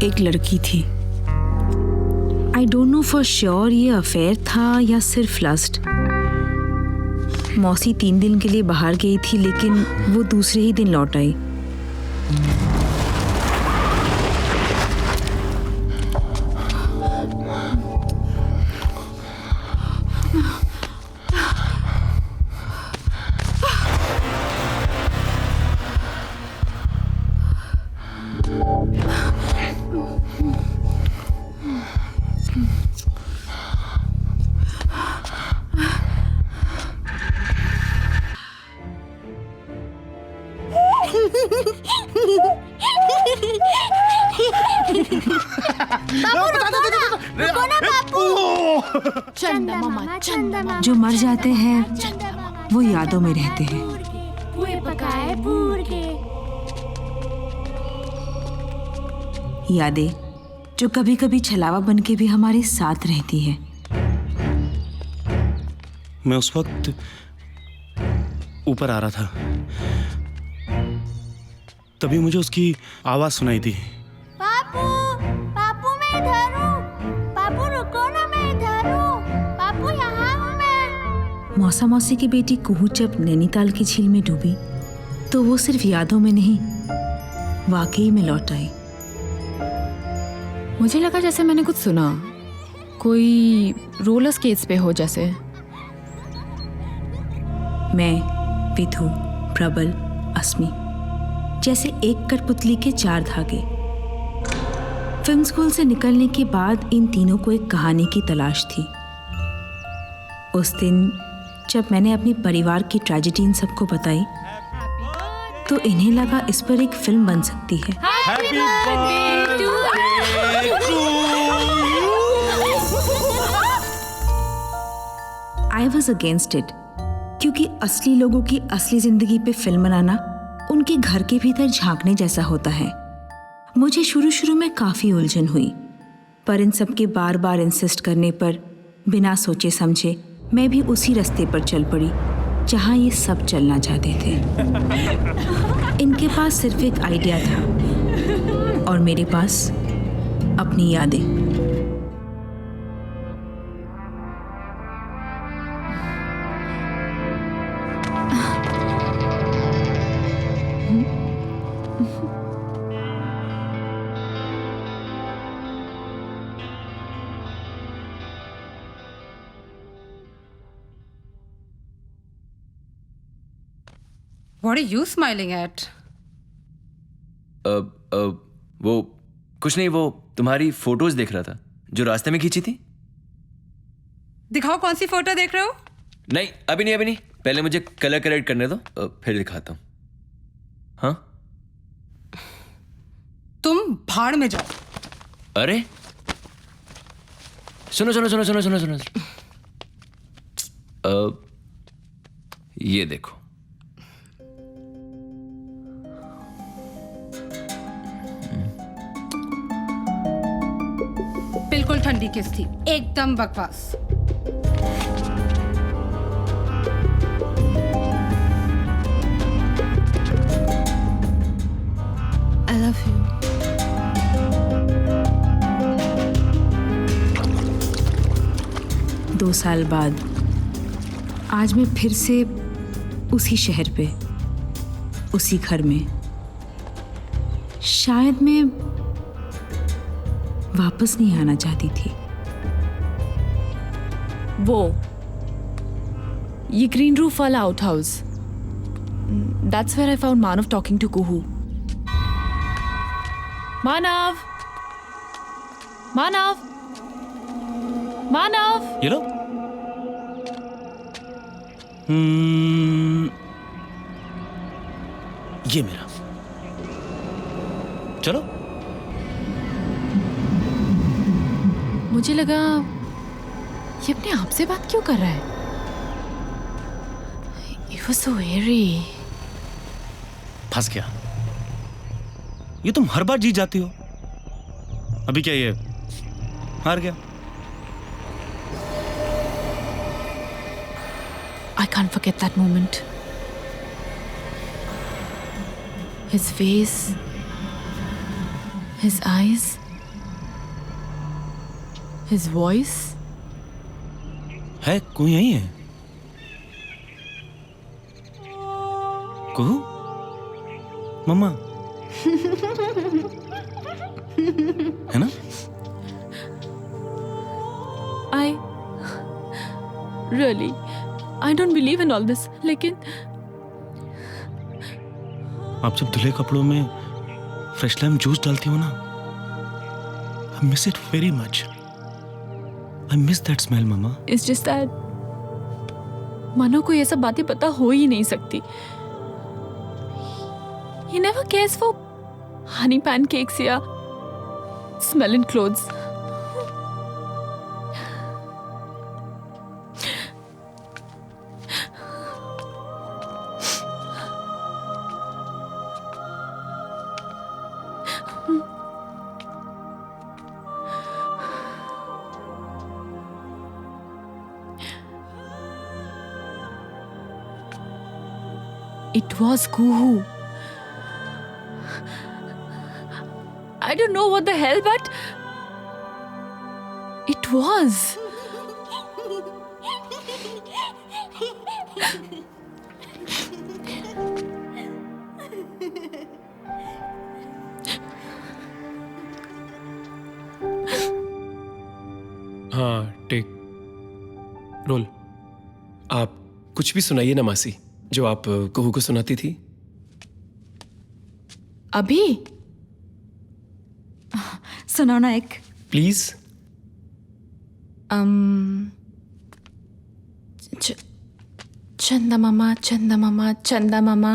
एक लड़की थी। I don't know for sure ये अफेयर था या सिर्फ लस्ट। मौसी 3 दिन के लिए बाहर गई थी, लेकिन वो दूसरे ही दिन लौट आई। जो मर जाते हैं वो यादों में रहते हैं। यादें जो कभी कभी छलावा बन के भी हमारे साथ रहती है। मैं उस वक्त ऊपर आ रहा था, तभी मुझे उसकी आवाज सुनाई दी। पापू, पापू मैं इधर हूँ। पापू रुको ना, मैं इधर हूँ। पापू यहाँ हूँ मैं। मौसा मौसी की बेटी कुहू जब नैनीताल की झील में डूबी तो वो सिर्फ यादों में नहीं, वाकई में लौट आई। मुझे लगा जैसे मैंने कुछ सुना, कोई रोलर स्केट्स पे हो जैसे। मैं, विधु, प्रबल, अस्मी जैसे एक कठपुतली के 4 धागे। फिल्म स्कूल से निकलने के बाद इन तीनों को एक कहानी की तलाश थी। उस दिन जब मैंने अपने परिवार की ट्रेजेडी इन सबको बताई तो इन्हें लगा इस पर एक फिल्म बन सकती है। आई वॉज अगेंस्ट इट, क्योंकि असली लोगों की असली जिंदगी पे फिल्म बनाना उनके घर के भीतर झांकने जैसा होता है। मुझे शुरू में काफी उलझन हुई, पर इन सब के बार बार इंसिस्ट करने पर बिना सोचे समझे मैं भी उसी रास्ते पर चल पड़ी जहां ये सब चलना चाहते थे। इनके पास सिर्फ एक आइडिया था और मेरे पास अपनी यादें। What are you smiling at? वो कुछ नहीं, वो तुम्हारी फोटोज देख रहा था जो रास्ते में खींची थी। दिखाओ कौन सी फोटो देख रहे हो? नहीं अभी नहीं, पहले मुझे कलर करेक्ट करने दो, फिर दिखाता हूँ। हाँ तुम भाड़ में जाओ। अरे सुनो, ये देखो। बिल्कुल ठंडी किस थी, एकदम बकवास। I love you. दो साल बाद आज मैं फिर से उसी शहर पे, उसी घर में। शायद मैं वापस नहीं आना चाहती थी। वो ये ग्रीन रूफ वाला outhouse, that's where I found Manav talking to Kuhu. Manav, ये लो। ये मेरा, चलो। मुझे लगा ये अपने आप से बात क्यों कर रहा है। It was so eerie. फंस गया। ये तुम हर बार जीत जाती हो, अभी क्या ये हार गया? I can't forget that moment. His face, his eyes. His voice. है कोई यही है? कुहू? मम्मा है ना? I don't believe in all this. लेकिन आप जब धुले कपड़ों में फ्रेश लाइम जूस डालती हो ना, I miss it very much. I miss that smell, Mama. it's just that मनो को ये सब बातें पता हो ही नहीं सकती. He never cares for honey pancakes या smelling clothes. It was Kuhu. I don't know what the hell, but it was. हाँ टेक रोल. आप कुछ भी सुनाइए ना मासी, जो आप कुहू को सुनाती थी. अभी सुनाओ ना एक. प्लीज. चंदा मामा चंदा मामा चंदा मामा.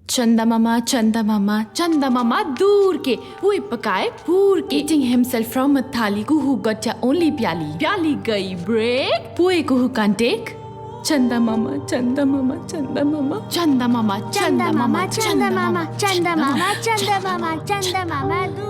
चंदा मामा चंदा मामा चंदा मामा दूर के हुई पकाए पूर के. Eating himself from a थाली. कुहू गच्चा only प्याली. प्याली गई break. पुए Kuhu can't take. चंदा मामा चंदा मामा चंदा मामा चंदा मामा चंदा मामा चंदा मामा चंदा मामा चंदा मामा चंदा मामा दूर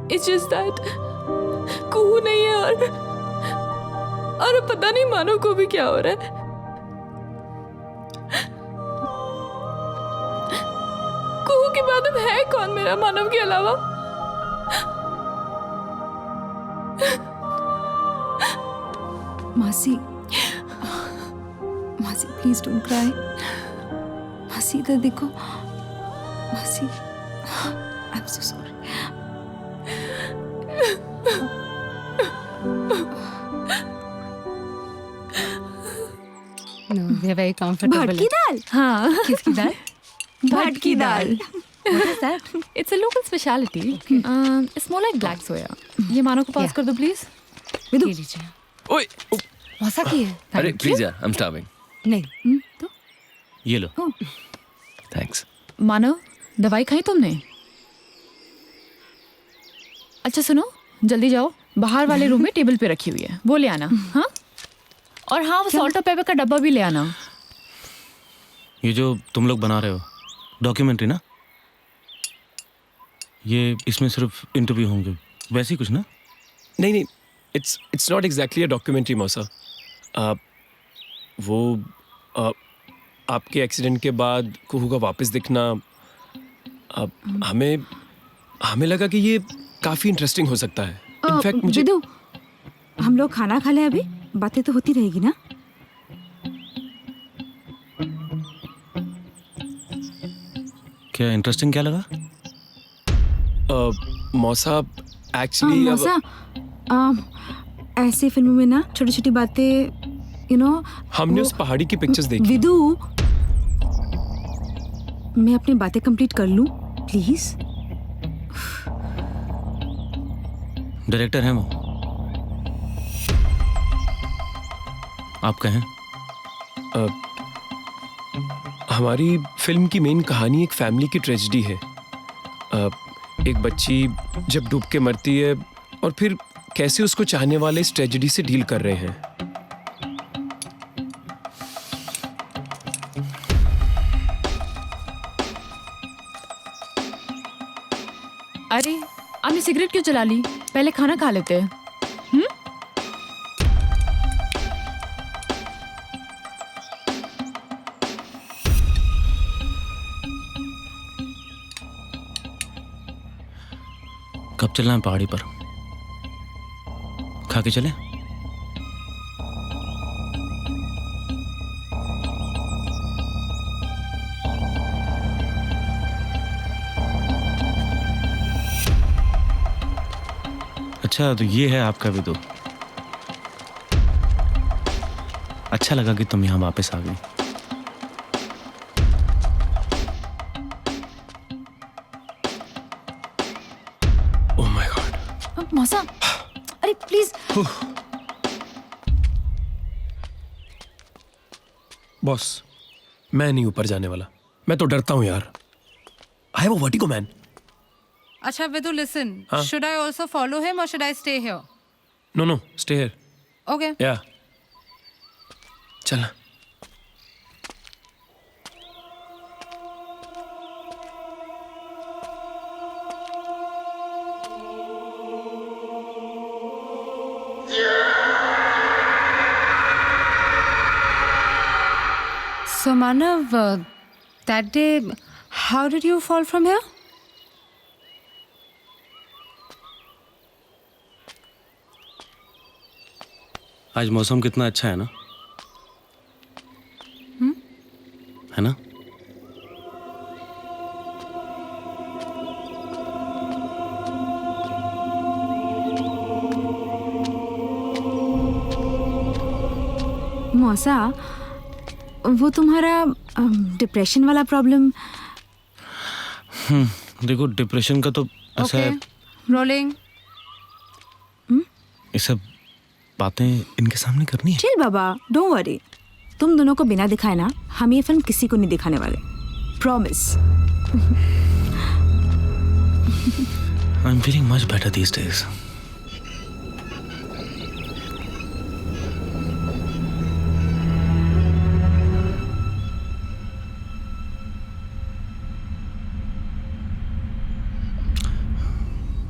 It's just that कुहू नहीं है और अब पता नहीं मानो को भी क्या हो रहा है. कुहू के बाद अब है कौन मेरा मानव के अलावा? मासी, मासी प्लीज डोंट क्राई. मासी इधर देखो. मासी, I am so sorry. No, they're very comfortable. भटकी दाल. हाँ. किसकी दाल? भटकी दाल. What is that? It's a local specialty. It's more like black soya. ये मानो को पास कर दो प्लीज. ये लीजिए. ओए मौसा की है. अरे प्लीज यार, आई एम स्टार्विंग. नहीं. तो ये लो. थैंक्स. मानो दवाई खाई तुमने? अच्छा सुनो, जल्दी जाओ, बाहर वाले रूम में टेबल पे रखी हुई है, वो ले आना. हाँ, और हाँ वो सॉल्ट और पेपर का डब्बा भी ले आना. ये जो तुम लोग बना रहे हो डॉक्यूमेंट्री ना, ये इसमें सिर्फ इंटरव्यू होंगे वैसे ही कुछ ना? नहीं नहीं, it's not exactly a documentary मौसा. वो आपके एक्सीडेंट के बाद कुहू का वापस दिखना, हमें लगा कि ये काफ़ी इंटरेस्टिंग हो सकता है. इनफैक्ट मुझे विदु, हम लोग खाना खा ले, अभी बातें तो होती रहेगी ना. क्या इंटरेस्टिंग क्या लगा? मौसा एक्चुअली मौसा, ऐसे फिल्मों में ना छोटी छोटी बातें, यू नो. हमने उस पहाड़ी की पिक्चर्स देखी. विदु, मैं अपनी बातें कंप्लीट कर लूं प्लीज. डायरेक्टर हैं वो, आप कहें. हमारी फिल्म की मेन कहानी एक फैमिली की ट्रेजेडी है. एक बच्ची जब डूब के मरती है और फिर कैसे उसको चाहने वाले इस ट्रेजेडी से डील कर रहे हैं. अरे आपने सिगरेट क्यों जला ली? पहले खाना खा लेते हैं। कब चलना है पहाड़ी पर? खा के चले? अच्छा तो ये है आपका भी। तो अच्छा लगा कि तुम यहाँ वापस आ गई। Oh my God. मौसा, अरे प्लीज। बॉस, मैं नहीं ऊपर जाने वाला। मैं तो डरता हूँ यार। I have a vertigo man. अच्छा Vidu, listen. हाँ? Should I also follow him or should I stay here? No, stay here. Okay. या चल। So Manav, that day, how did you fall from here? आज मौसम कितना अच्छा है ना? है ना? मौसा, वो तुम्हारा डिप्रेशन वाला प्रॉब्लम। देखो डिप्रेशन का तो ऐसा Okay. है, Rolling. ये सब बातें इनके सामने करनी है। Chill Baba, don't worry. तुम दोनों को बिना दिखाए ना हम ये फिल्म किसी को नहीं दिखाने वाले। Promise. I am feeling much better these days.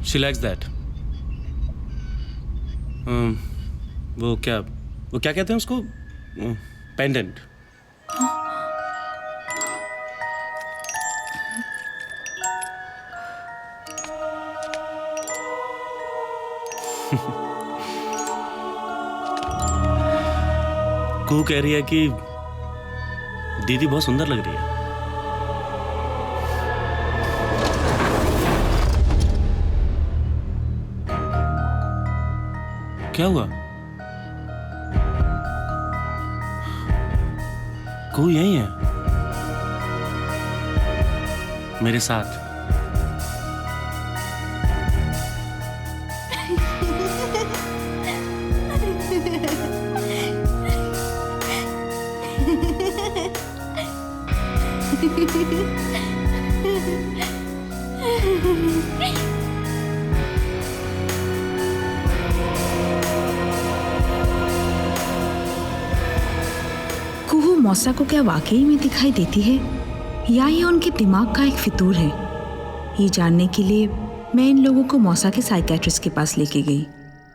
She likes that. वो क्या कहते हैं उसको? पेंडेंट। कू कह रही है कि दीदी बहुत सुंदर लग रही है। क्या हुआ? कू यही है मेरे साथ। कुहू मौसा को क्या वाकई में दिखाई देती है या ये उनके दिमाग का एक फितूर है? ये जानने के लिए मैं इन लोगों को मौसा के साइकेट्रिस्ट के पास लेके गई।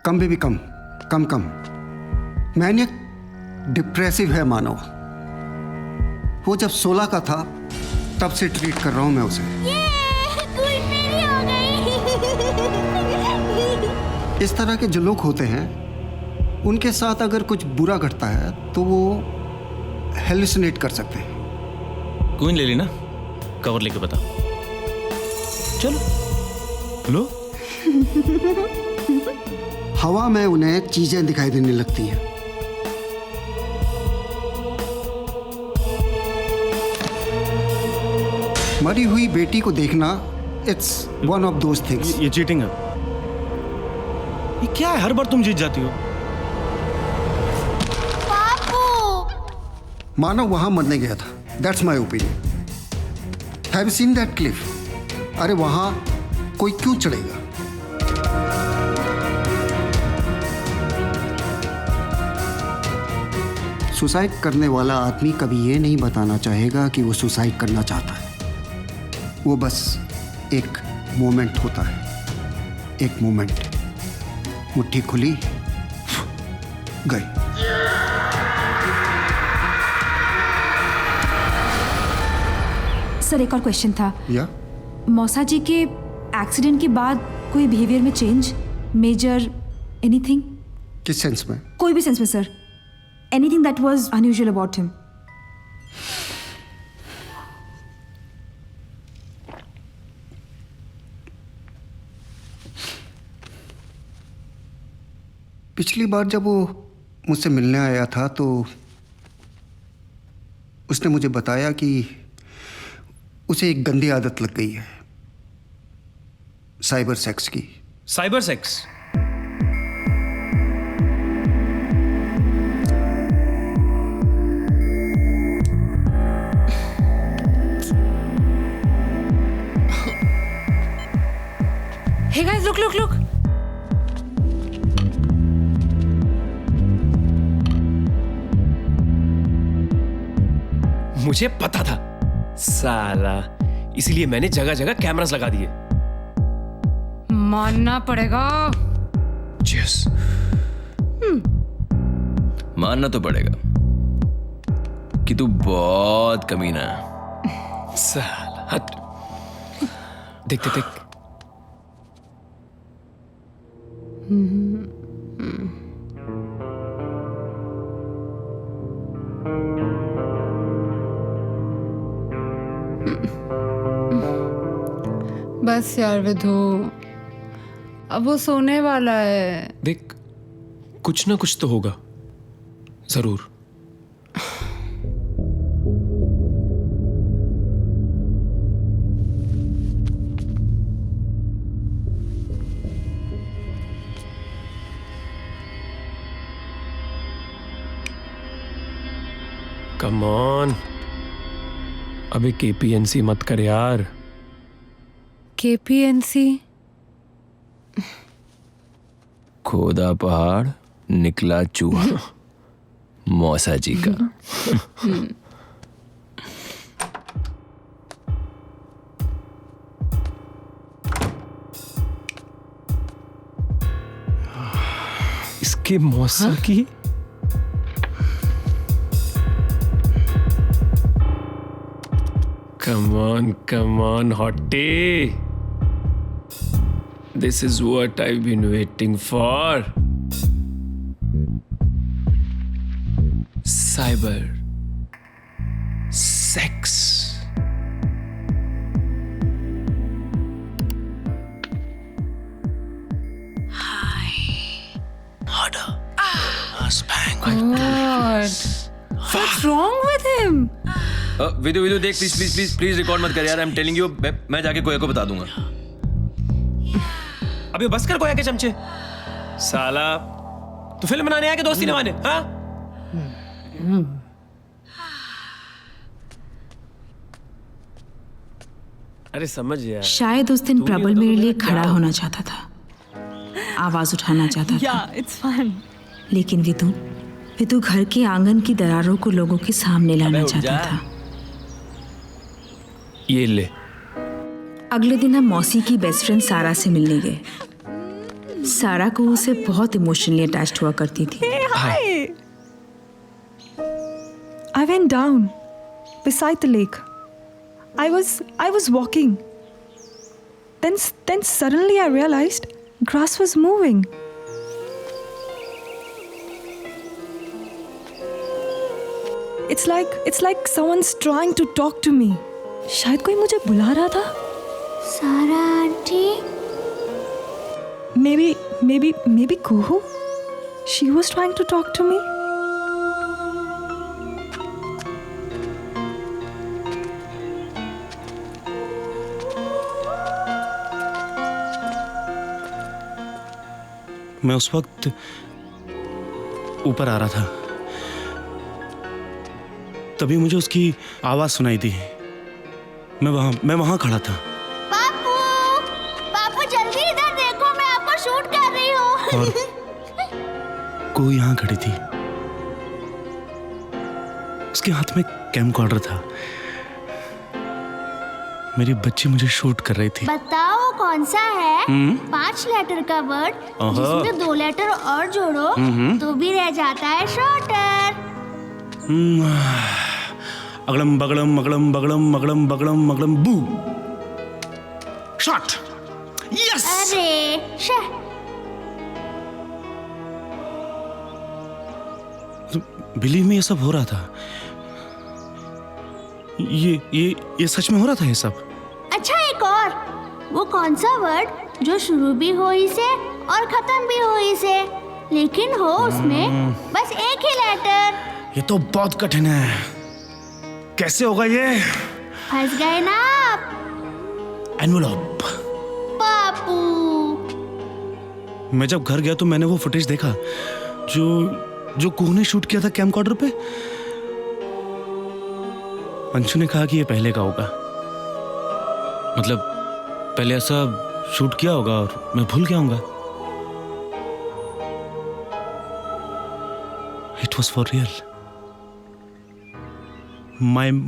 कम बेबी कम कम कम। मैंने डिप्रेसिव है मानव। वो जब 16 का था तब से ट्रीट कर रहा हूं मैं उसे। कोई मेरी हो गई। इस तरह के जो लोग होते हैं उनके साथ अगर कुछ बुरा घटता है तो वो हेलुसिनेट कर सकते हैं। क्वीन ले ली ना? कवर लेके बता। चलो लो। हवा में उन्हें चीजें दिखाई देने लगती हैं। मरी हुई बेटी को देखना it's one of those things. ये चीटिंग है। ये क्या है? हर बार तुम जीत जाती हो। मानव वहां मरने गया था। That's my opinion. Have you seen that Cliff? अरे वहां कोई क्यों चढ़ेगा? सुसाइड करने वाला आदमी कभी ये नहीं बताना चाहेगा कि वो सुसाइड करना चाहता है। वो बस एक मोमेंट होता है। एक मोमेंट, मुट्ठी खुली, गई। सर एक और क्वेश्चन था। या मौसा जी के एक्सीडेंट के बाद कोई बिहेवियर में चेंज, मेजर, एनीथिंग? किस सेंस में? कोई भी सेंस में sir, anything that was unusual about him. पिछली बार जब वो मुझसे मिलने आया था तो उसने मुझे बताया कि उसे एक गंदी आदत लग गई है, साइबर सेक्स की। Cyber sex? Hey guys, look. मुझे पता था साला, इसीलिए मैंने जगह जगह कैमरास लगा दिए। मानना पड़ेगा। Cheers। मानना तो पड़ेगा कि तू बहुत कमीना है। साला हट। देख। बस यार विधु, अब वो सोने वाला है। देख, कुछ ना कुछ तो होगा जरूर। कम ऑन, अबे केपीएनसी मत कर यार। KPNC? खोदा पहाड़ निकला चूहा, मौसा जी का। इसके मौसा की Come on, hottie. This is what I've been waiting for. Cyber sex. God, what's wrong with him? विदु देख, प्लीज रिकॉर्ड मत कर यार। आई एम टेलिंग यू, मैं जाके कोया को बता दूंगा। अबे बस कर कोया के चमचे। साला तू फिल्म बनाने आया कि दोस्ती निभाने? हाँ? अरे समझ यार। शायद उस दिन प्रबल मेरे लिए खड़ा होना चाहता था, आवाज उठाना चाहता था। It's fun. लेकिन विदु घर के आंगन की दरारों को लोगों के सामने लाना उठ चाहता जा। था। ये ले। अगले दिन हम मौसी की बेस्ट फ्रेंड सारा से मिलने गए। सारा को उसे बहुत इमोशनली अटैच्ड हुआ करती थी। I went down beside the lake. I was walking. Then suddenly I realized grass was moving. It's like someone's trying to talk to me. शायद कोई मुझे बुला रहा था। सारा aunty, Maybe Kuhu? She was trying to talk to me. मैं उस वक्त ऊपर आ रहा था, तभी मुझे उसकी आवाज सुनाई दी। मैं वहां खड़ा था। पापू जल्दी इधर देखो, मैं आपको शूट कर रही हूँ। और कोई यहाँ खड़ी थी, उसके हाथ में कैमकॉर्डर था। मेरी बच्ची मुझे शूट कर रही थी। बताओ कौन सा है 5 लेटर का वर्ड जिसमें 2 लेटर और जोड़ो तो भी रह जाता है शॉर्टर? अगड़म बगड़म मगड़म बगड़म मगड़म बगड़म मगड़म बू। शॉट। यस। अरे शह, बिलीव में ये सब हो रहा था। ये सच में हो रहा था ये सब। अच्छा एक और, वो कौन सा वर्ड जो शुरू भी हो ही से और खत्म भी हो ही से, लेकिन हो उसमें बस एक ही लेटर? ये तो बहुत कठिन है, कैसे होगा ये? फंस गए ना आप। एनवलप। पापू, मैं जब घर गया तो मैंने वो फुटेज देखा जो कुहू ने शूट किया था कैमकॉर्डर पे। अंशु ने कहा कि ये पहले का होगा, मतलब पहले ऐसा शूट किया होगा और मैं भूल गया हूँगा। It was for real.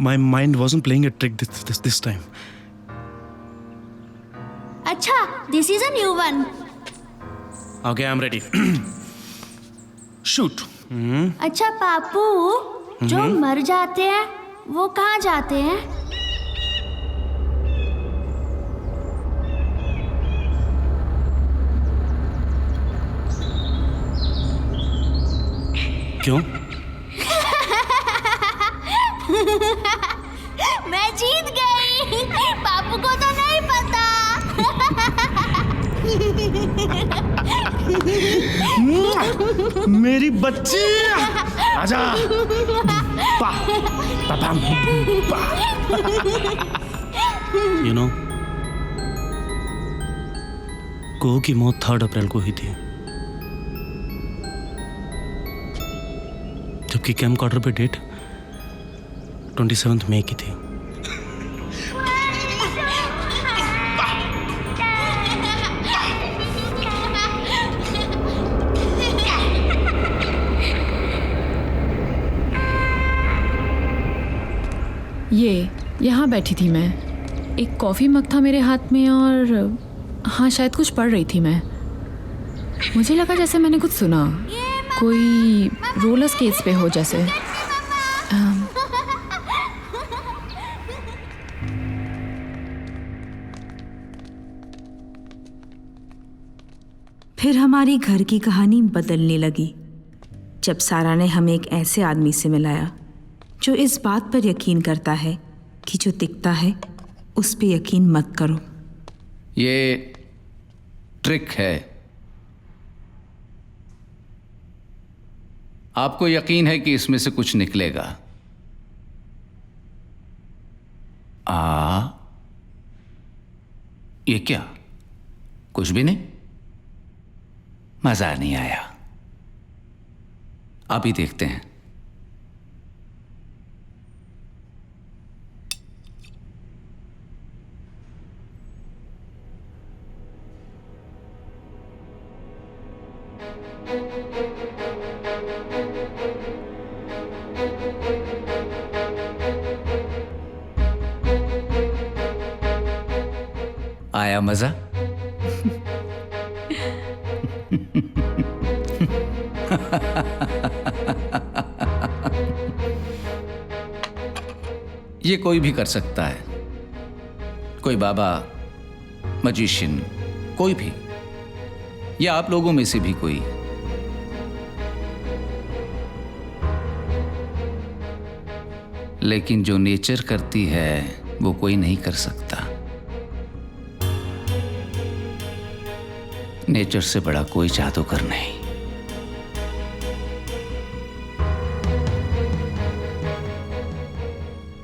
My mind wasn't playing a trick this time. अच्छा, this is a new one. Okay, I'm ready. Shoot. अच्छा पापू, जो मर जाते हैं वो कहाँ जाते हैं? क्यों? मैं जीत गई, पापू को तो नहीं पता। मेरी बच्ची, आजा। पा, पा, पा, पा। You know, कुहू की मौत 3 अप्रैल को हुई थी, जबकि कैमकॉर्डर पे डेट 27 मई की थी। यहाँ बैठी थी मैं, एक कॉफ़ी मग था मेरे हाथ में और हाँ शायद कुछ पढ़ रही थी मैं। मुझे लगा जैसे मैंने कुछ सुना, कोई रोलर स्केट्स पे हो जैसे। फिर हमारी घर की कहानी बदलने लगी जब सारा ने हमें एक ऐसे आदमी से मिलाया जो इस बात पर यकीन करता है कि जो दिखता है उस पे यकीन मत करो। ये ट्रिक है। आपको यकीन है कि इसमें से कुछ निकलेगा। ये क्या? कुछ भी नहीं? मजा नहीं आया? अभी देखते हैं। आया मजा? ये कोई भी कर सकता है, कोई बाबा, मजिशियन, कोई भी, या आप लोगों में से भी कोई। लेकिन जो नेचर करती है वो कोई नहीं कर सकता। नेचर से बड़ा कोई जादूगर नहीं।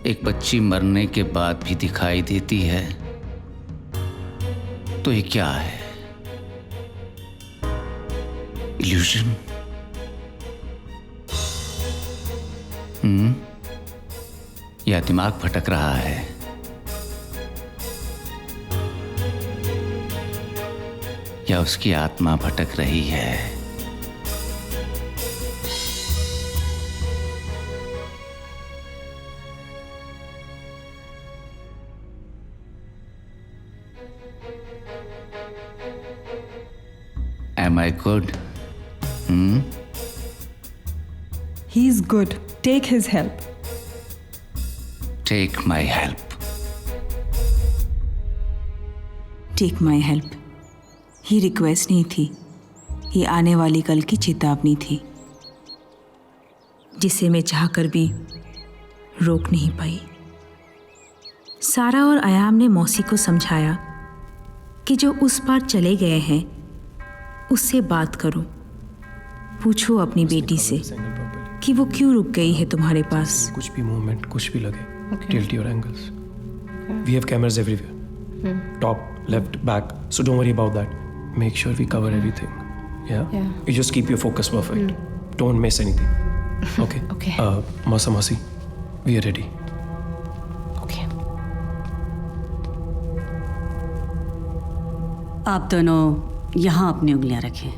एक बच्ची मरने के बाद भी दिखाई देती है तो ये क्या है? इल्यूजन? या दिमाग भटक रहा है? या उसकी आत्मा भटक रही है? Am I good? He's good. Take his help. Take my help. Take my help, ये रिक्वेस्ट नहीं थी, ये आने वाली कल की चेतावनी थी, जिसे मैं चाहकर भी रोक नहीं पाई। सारा और अयाम ने मौसी को समझाया कि जो उस पार चले गए हैं उससे बात करो, पूछो अपनी बेटी से कि वो क्यों रुक गई है तुम्हारे पास। कुछ भी मूवमेंट, कुछ भी लगे, tilt your angles. We have cameras everywhere. Top, left, back. So don't worry about that. Make sure we cover everything. Yeah? You just keep your focus perfect. Don't miss anything. Okay? Okay. Masa Masi, we are ready. Okay. आप दोनों यहाँ अपनी उंगलियां रखें।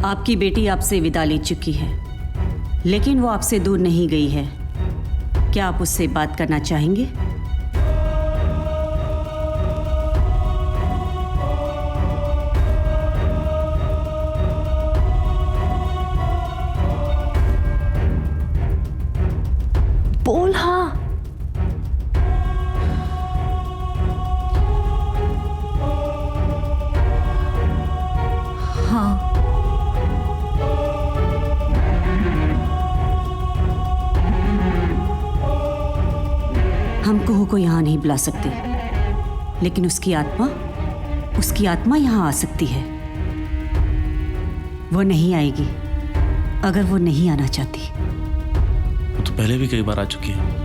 आपकी बेटी आपसे विदा ले चुकी है, लेकिन वो आपसे दूर नहीं गई है। क्या आप उससे बात करना चाहेंगे? बोल हाँ। हम कुहू को यहाँ नहीं बुला सकते, लेकिन उसकी आत्मा यहाँ आ सकती है। वो नहीं आएगी अगर वो नहीं आना चाहती। वो तो पहले भी कई बार आ चुकी है।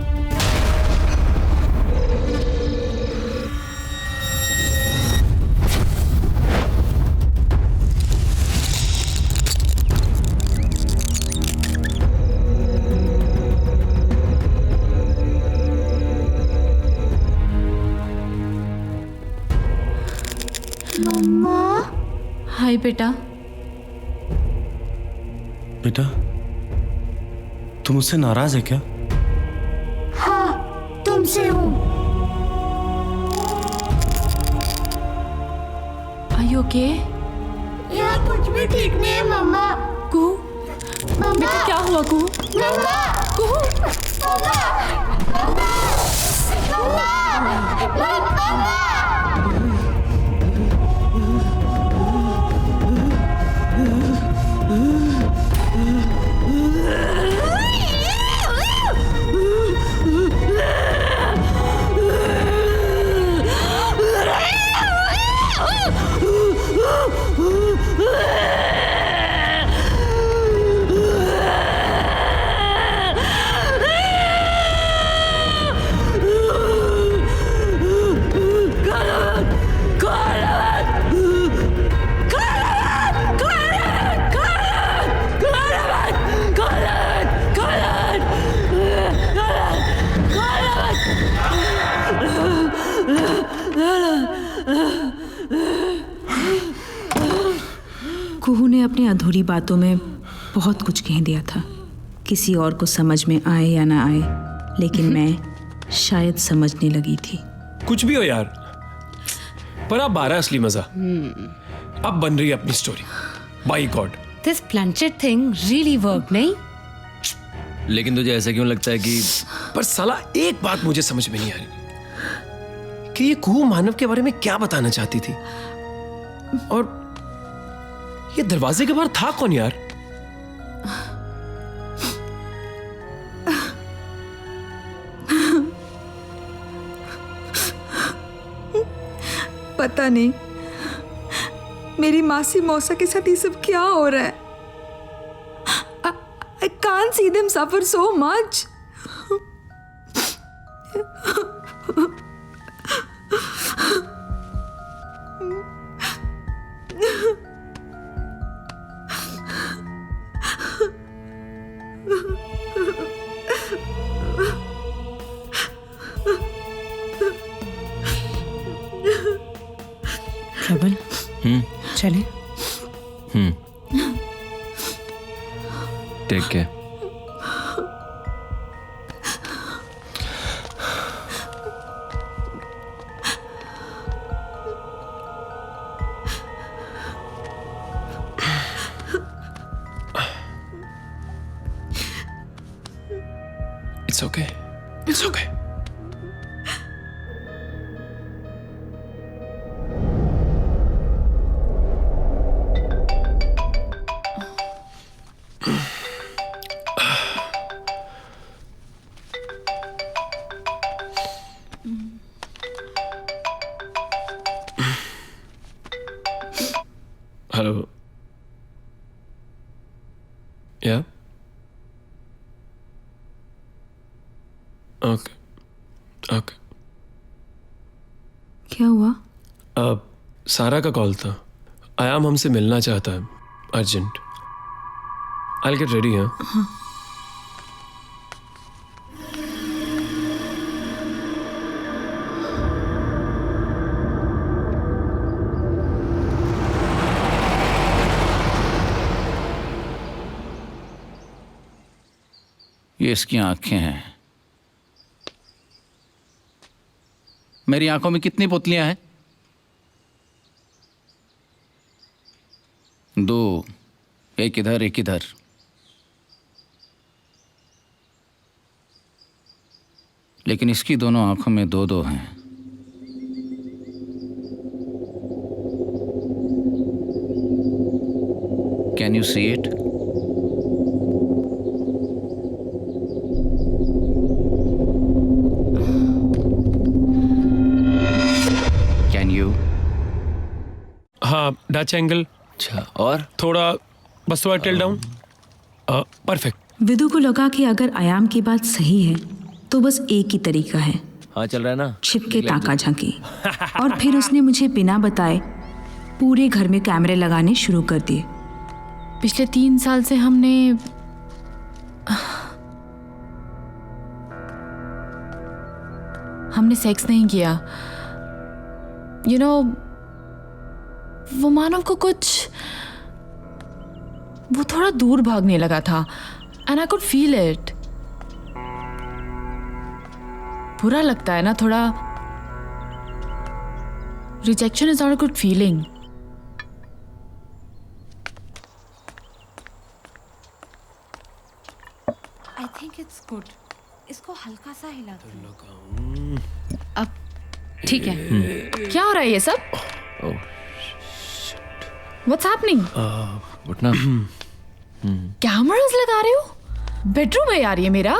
हाय बेटा। बेटा, तुम मुझसे नाराज है क्या? हाँ, तुमसे हूँ। Are you okay? यहाँ कुछ भी ठीक नहीं है मम्मा। कुहू, मम्मा, बेटा क्या हुआ कुहू? मम्मा, कुहू, मम्मा, मम्मा, मम्मा। कुहू ने अपनी अधूरी बातों में बहुत कुछ कह दिया था, किसी और को समझ में आए या ना आए, लेकिन मैं शायद समझने लगी थी। कुछ भी हो यार, पर अब 12 असली मजा। अब बन रही है अपनी story. By God, This planchet thing really worked, नहीं? लेकिन तुझे ऐसा क्यों लगता है कि पर साला एक बात मुझे समझ में नहीं आ रही कि ये कुहू मानव के बारे में क्या बताना चाहती थी, और ये दरवाजे के बाहर था कौन यार? पता नहीं मेरी मासी मौसा के साथ ये सब क्या हो रहा है। I can't see them suffer so much. चलें? Take care. It's okay. It's okay. Hello. Yeah? Okay. Okay. क्या हुआ? सारा का कॉल था। आयाम हमसे मिलना चाहता है, अर्जेंट। I'll get ready, हाँ? ये इसकी आंखें हैं। मेरी आंखों में कितनी पुतलियां हैं? 2, एक इधर एक इधर। लेकिन इसकी दोनों आंखों में 2-2 हैं। Can you see it? Can you? हाँ, डच एंगल। अच्छा, और थोड़ा बस थोड़ा टिल डाउन। परफेक्ट। विदु को लगा कि अगर आयाम की बात सही है तो बस एक ही तरीका है, हाँ चल रहा है ना, छिप के ताका झांकी। और फिर उसने मुझे बिना बताए पूरे घर में कैमरे लगाने शुरू कर दिए। पिछले 3 साल से हमने सेक्स नहीं किया। यू नो, वो मानव को कुछ, वो थोड़ा दूर भागने लगा था and I could feel it. बुरा लगता है ना थोड़ा। Rejection is not a good feeling. I think it's good. इसको हल्का सा हिला दो। अब ठीक है। क्या हो रहा है ये सब? What's happening? उठना। कैमरास लगा रहे हो? बेडरूम है यार ये मेरा।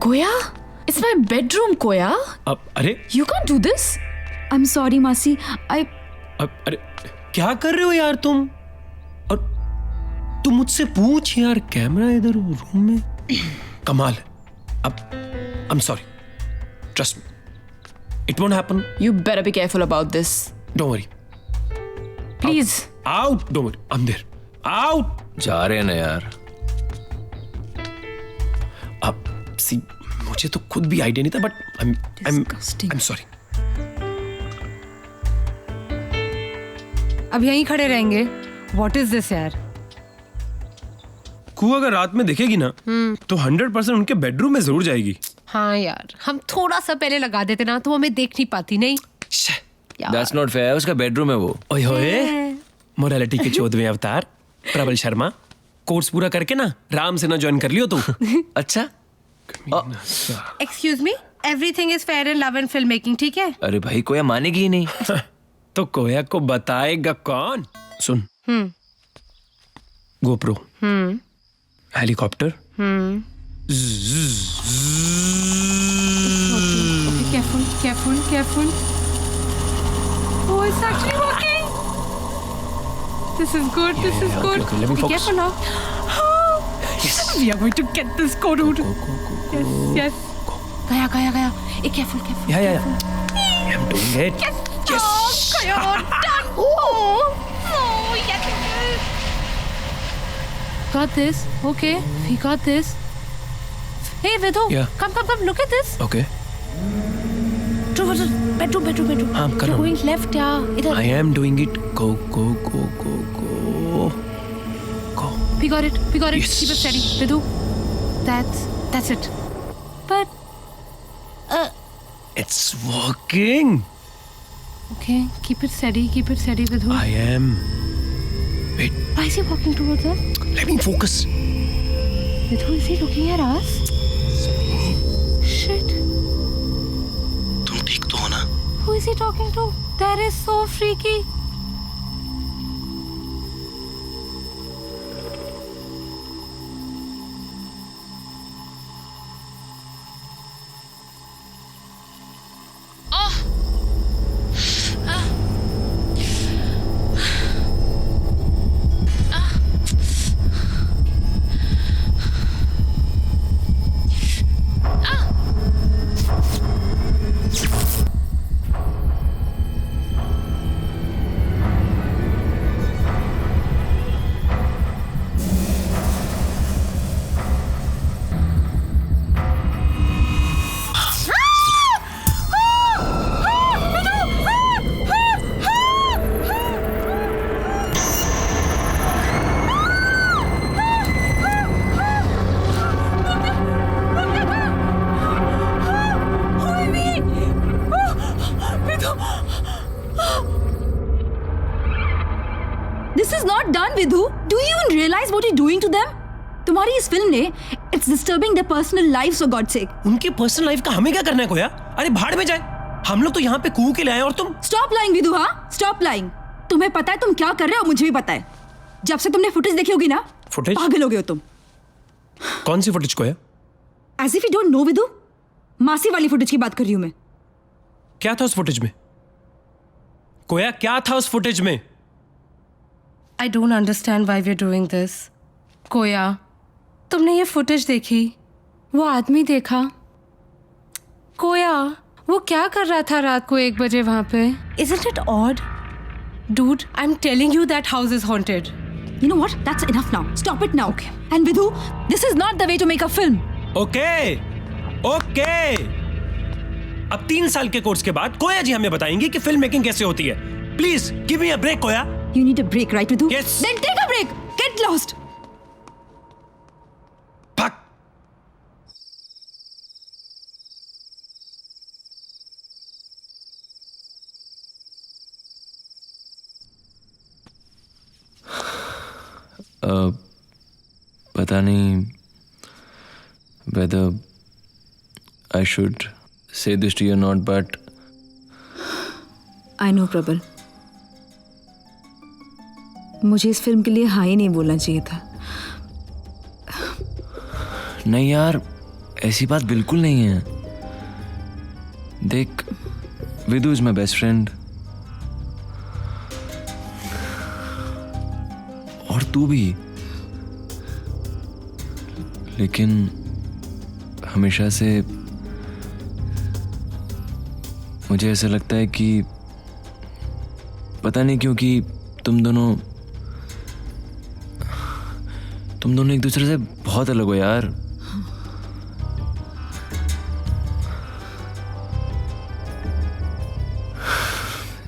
कोया, इट्स माय बेडरूम कोया। अब अरे You can't do this. I'm sorry, मासी। अरे क्या कर रहे हो यार तुम? और तुम मुझसे पूछ यार, कैमरा इधर रूम में। कमाल है। अब I'm sorry. Trust me. It won't happen. You better be careful about this. Don't worry. Please. Out. Don't worry. I'm there. Out. जा रहे हैं ना यार। अब सी, मुझे तो खुद भी आइडिया नहीं था, बट I'm sorry. अब यहीं खड़े रहेंगे? What is this यार? कू अगर रात में देखेगी ना तो 100% उनके बेडरूम में जरूर जाएगी। हाँ यार, हम थोड़ा सा पहले लगा देते ना तो हमें देख नहीं पाती। नहीं That's not fair. उसका बेडरूम है वो। ओए होए, मोरालिटी के 14वें अवतार प्रबल शर्मा, कोर्स पूरा करके ना राम सेना ज्वाइन कर लियो तुम। अच्छा, excuse me, everything is fair in love and film making, ठीक है? अरे भाई कोया मानेगी ही नहीं। तो कोया को बताएगा कौन? सुन, GoPro, helicopter, Careful, careful, careful. Oh, it's actually working. This is good. This is good. Okay, let me Be focus. careful now. Yes. We are going to get this go, dude. Yes, yes. Gaya, gaya, gaya. Hey, careful, careful. Yeah. I'm doing it. Yes. Oh, Gaya, done. Oh, yes. Got this. Okay, we got this. Hey, Vidhu. Yeah. Come. Look at this. Okay. Bedroom bedroom bedroom हाँ, कर रहा हूँ। Going left या इधर I am doing it. Go, go, go, go, go. Go. We got it. Yes. Keep it steady, Vidhu. That's it. But It's working. okay, keep it steady, Vidhu. I am. Wait, Why is he walking towards us? let me focus. Vidhu, is he looking at us? Shit. तुम ठीक तो हो ना? Who is he talking to? That is so freaky. This is not done, Vidhu. Do you even realize what you're doing to them? तुम्हारी इस film ने it's disturbing their personal lives for God's sake. उनकी personal life का हमें क्या करना है कोया? अरे भाड़ में जाए। हम लोग तो यहाँ पे कूह के लाए और तुम Stop lying, Vidhu, हाँ? Stop lying. तुम्हें पता है तुम क्या कर रहे हो, मुझे भी पता है. जब से तुमने फुटेज देखी होगी ना, फुटेज? पागल हो गए हो तुम. कौन सी footage Koya? As if you don't know, Vidhu. मासी वाली फुटेज की बात कर रही हूँ मैं. क्या था उस फुटेज में? कोया क्या था उस फुटेज में? I don't understand why we're doing this. कोया, तुमने ये फुटेज देखी? वो आदमी देखा? कोया, वो क्या कर रहा था रात को 1 बजे वहाँ पे? Isn't it odd? Dude, I'm telling you that house is haunted. You know what? That's enough now. Stop it now. Okay. And Vidhu, this is not the way to make a film. Okay अब 3 साल के course के बाद कोया जी हमें बताएंगे कि film making कैसे होती है. Please give me a break Koya. You need a break, right, Vidhu? Yes. Then take a break. Get lost. Fuck. पता नहीं whether I should say this to you or not, but I know, प्रबल. मुझे इस film के लिए हाँ ही नहीं बोलना चाहिए था. नहीं यार, ऐसी बात बिल्कुल नहीं है. देख, विदु इज माई बेस्ट फ्रेंड और तू भी. लेकिन हमेशा से मुझे ऐसा लगता है कि पता नहीं क्यों कि तुम दोनों एक दूसरे से बहुत अलग हो यार.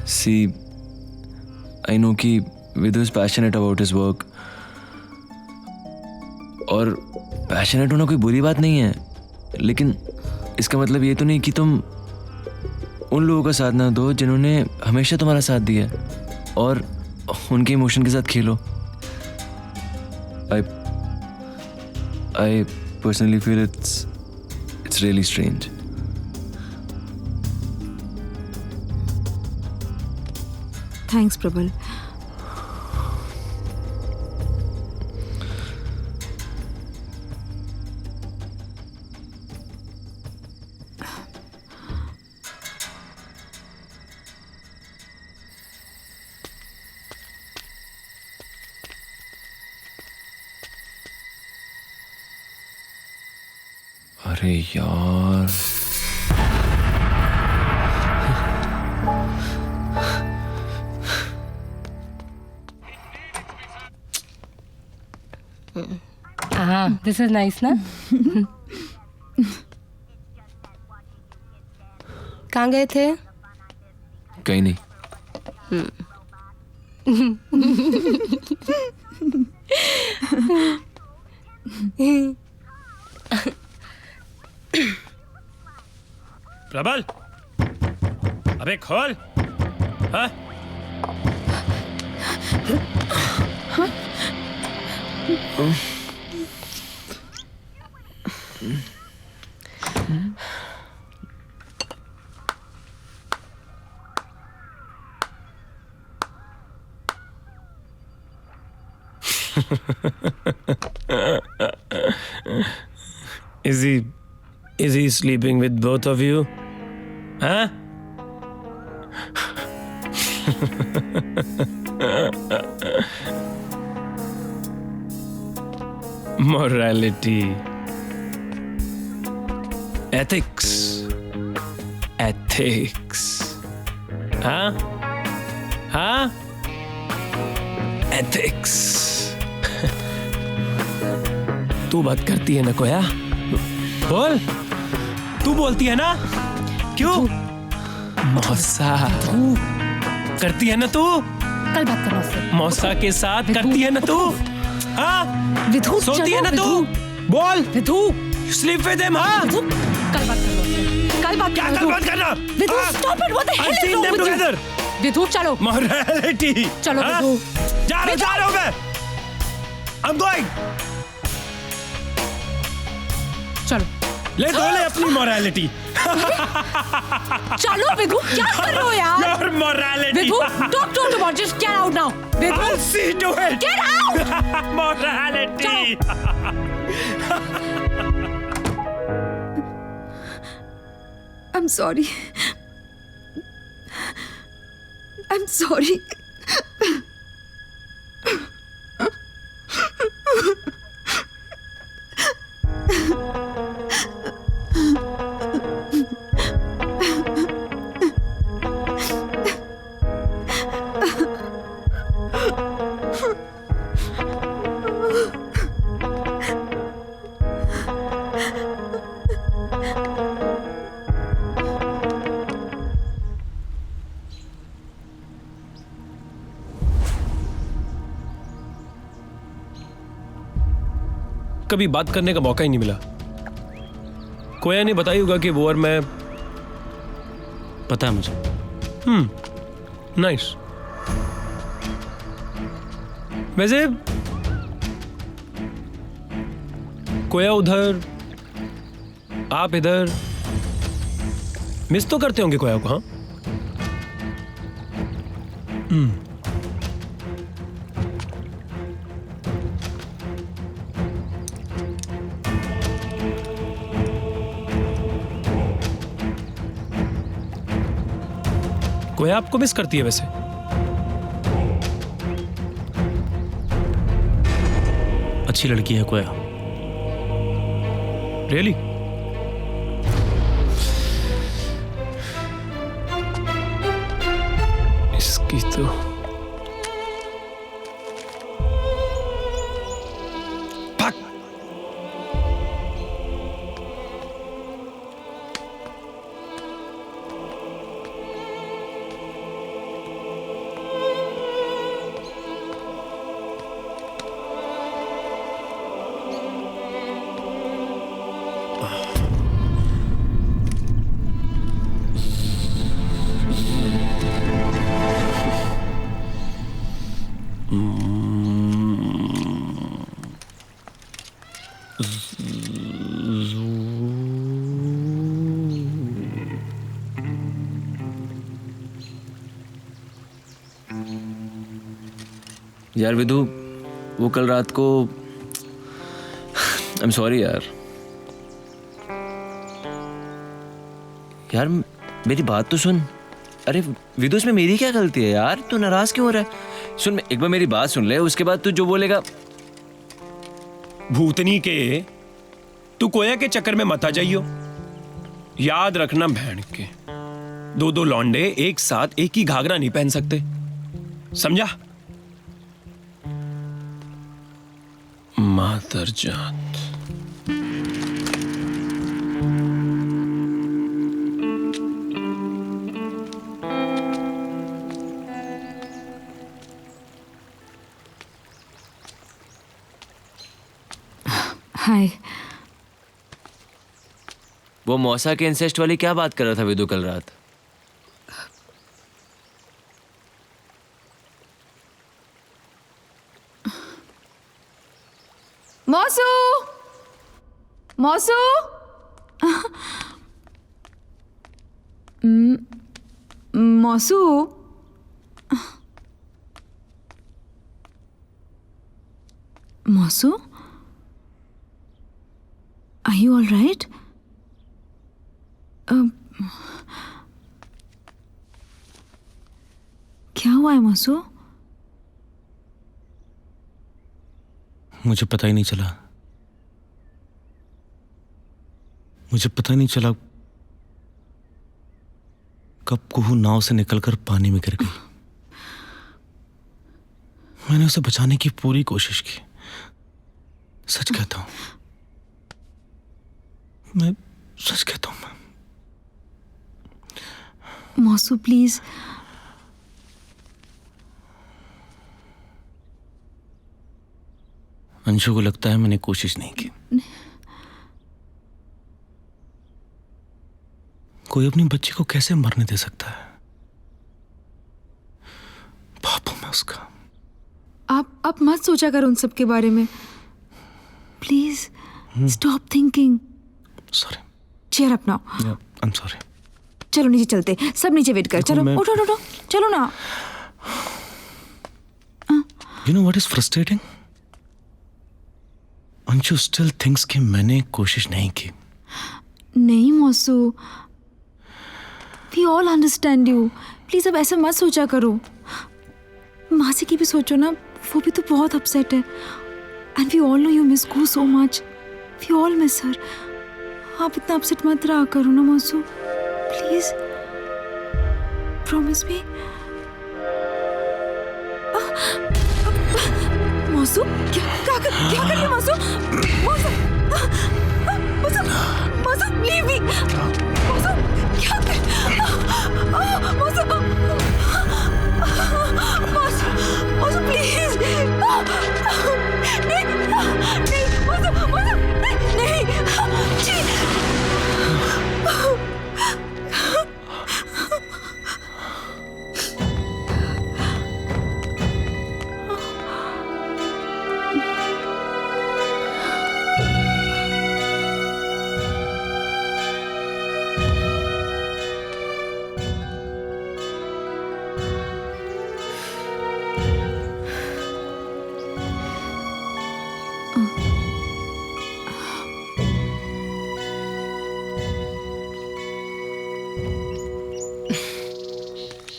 See, I know कि Vidhu is passionate about his work और पैशनेट होना कोई बुरी बात नहीं है, लेकिन इसका मतलब ये तो नहीं कि तुम उन लोगों का साथ ना दो जिन्होंने हमेशा तुम्हारा साथ दिया और उनके इमोशन के साथ खेलो. I personally feel it's really strange. Thanks, प्रबल. अरे यार, This is nice, ना? कहाँ गए थे? कहीं नहीं। प्रबल, अबे खोल। हाँ? Is he sleeping with both of you? Huh? Morality. Ethics. Huh? Ethics. तू बात करती है ना कोया? बोल, तू बोलती है ना? क्यों? मौसा करती है ना तू? कल बात करना उससे। मौसा के साथ करती है ना तू? हाँ? विधु, सोती है ना तू? बोल, विधु, स्लीप विद हिम, हाँ? विधु, कल बात करना उससे। कल बात क्या करना कल तू। बात करना? Vidhu, stop it, what the hell is wrong with you? Vidhu, चलो। Morality. चलो हाँ? विधु। जा रहा हूँ मैं। I'm going. चलो। ले अपनी morality. चलो विधु, क्या कर रहे हो यार? Your morality. Vidhu, don't about, just get out now. Vidhu, I'll see to it. get out. Morality. I'm sorry. I'm sorry. कभी बात करने का मौका ही नहीं मिला। कोया ने बताया होगा कि वो और मैं। पता है मुझे। नाइस। वैसे कोया उधर, आप इधर, मिस तो करते होंगे कोया को? हाँ। कोया आपको मिस करती है वैसे? अच्छी लड़की है कोया। रियली? इसकी तो यार विधु, वो कल रात को आई एम सॉरी यार। यार मेरी बात तो सुन। अरे विधु, इसमें मेरी क्या गलती है यार? तू नाराज क्यों हो रहा है? सुन, एक बार मेरी बात सुन ले, उसके बाद तू जो बोलेगा। भूतनी के तू कोया के चक्कर में मत आ जाइयो। याद रखना बहन के, दो लौंडे एक साथ एक ही घाघरा नहीं पहन सकते, समझा? मातर जात। हाय। वो मौसा के इंसेस्ट वाली क्या बात कर रहा था विदु कल रात? मौसू, मौसू। मौसू, मौसू, आर यू ऑल राइट? क्या हुआ है मौसू? मुझे पता ही नहीं चला। मुझे पता नहीं चला कब कुहू नाव से निकलकर पानी में गिर गई। मैंने उसे बचाने की पूरी कोशिश की, सच कहता हूं, मैं सच कहता हूं। मौसू प्लीज। अंशु को लगता है मैंने कोशिश नहीं की। कोई अपनी बच्ची को कैसे मरने दे सकता है? पाप हूं मैं उसका। आप मत सोचा करो उन सब के बारे में, please stop thinking. Sorry. Cheer up now. I am sorry. चलो नीचे चलते, सब नीचे वेट कर। चलो उठो उठो, चलो ना। You know what is frustrating? Anshu still thinks कि मैंने कोशिश नहीं की। नहीं मौसू, we all understand you. Please अब ऐसा मत सोचा करो। मासी की भी सोचो ना, वो भी तो बहुत अपसेट है। And we all know you miss Gu so much. We all miss her. आप इतना अपसेट मत रहा करो ना मौसू, प्लीज। Promise me. मौसू, क्या कर रही है मौसू? मौसू, मौसू, leave me. मौसू, क्या कर? मौसू, मौसू, please. नहीं, मौसू, नहीं.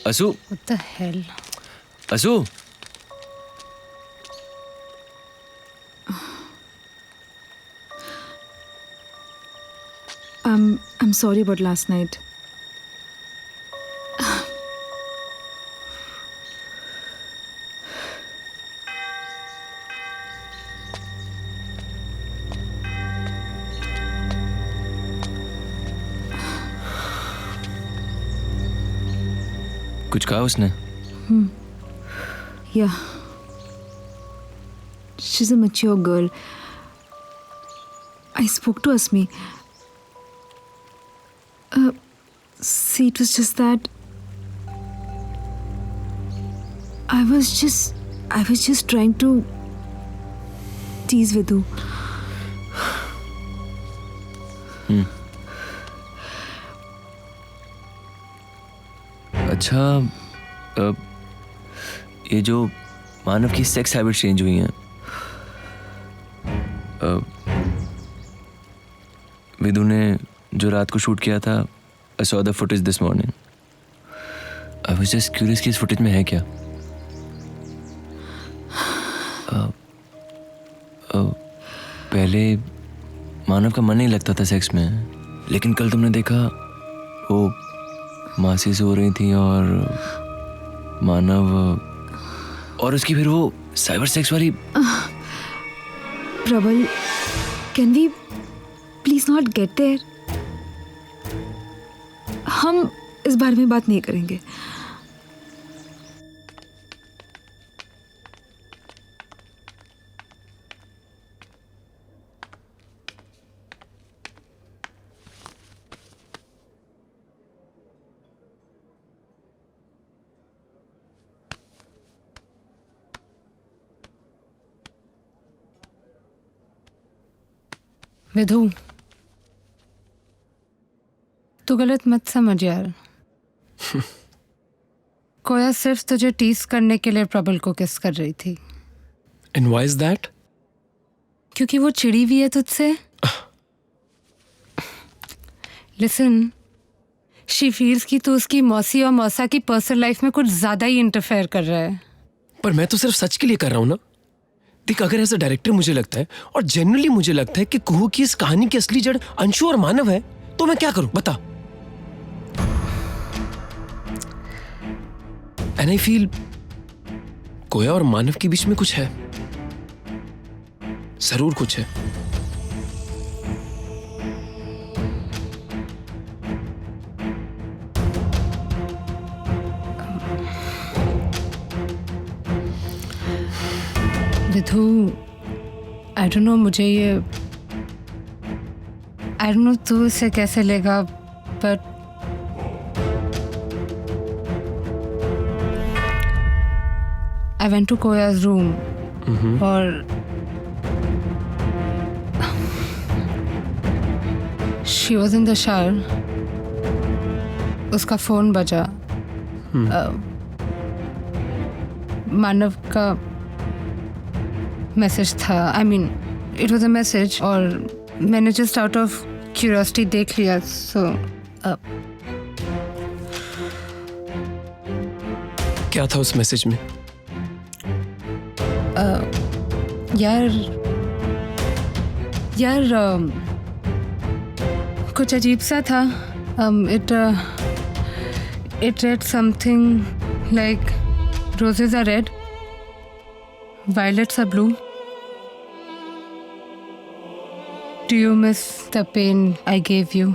असू, What the hell? असू, I'm sorry about last night. कुछ कहा उसने? Yeah. She's a mature girl. I spoke to Asmi. See, it was just that I was just trying to tease Vidu. अच्छा, ये जो मानव की सेक्स हैबिट चेंज हुई हैं, विदु ने जो रात को शूट किया था, I saw the footage this morning. I was just curious कि इस फुटेज में है क्या? पहले मानव का मन नहीं लगता था सेक्स में, लेकिन कल तुमने देखा वो मासी सो रही थी और मानव और उसकी फिर वो साइबर सेक्स वाली। Prabal, can we please not get there? हम इस बारे में बात नहीं करेंगे। विधु, तू गलत मत समझ यार। कोया सिर्फ तुझे टीस करने के लिए प्रबल को किस कर रही थी। And why is that? क्योंकि वो चिड़ी हुई है तुझसे। लिसन, शी फील्स कि तू उसकी मौसी और मौसा की पर्सनल लाइफ में कुछ ज्यादा ही इंटरफेयर कर रहा है। पर मैं तो सिर्फ सच के लिए कर रहा हूं ना। देख, अगर एज अ डायरेक्टर मुझे लगता है और जनरली मुझे लगता है कि कुहू की इस कहानी की असली जड़ अंशु और मानव है, तो मैं क्या करूं बता। एंड आई फील कोया और मानव के बीच में कुछ है, जरूर कुछ है। विधु, आई डोंट नो, मुझे ये आई डोंट नो तू इसे कैसे लेगा, but I went to Koya's room और she was in the shower. उसका फोन बजा। मानव का मैसेज था। I mean, it was a message और मैंने just out of curiosity देख लिया। So क्या था उस मैसेज में? यार कुछ अजीब सा था। It read something like roses are red, violets are blue. Do you miss the pain I gave you?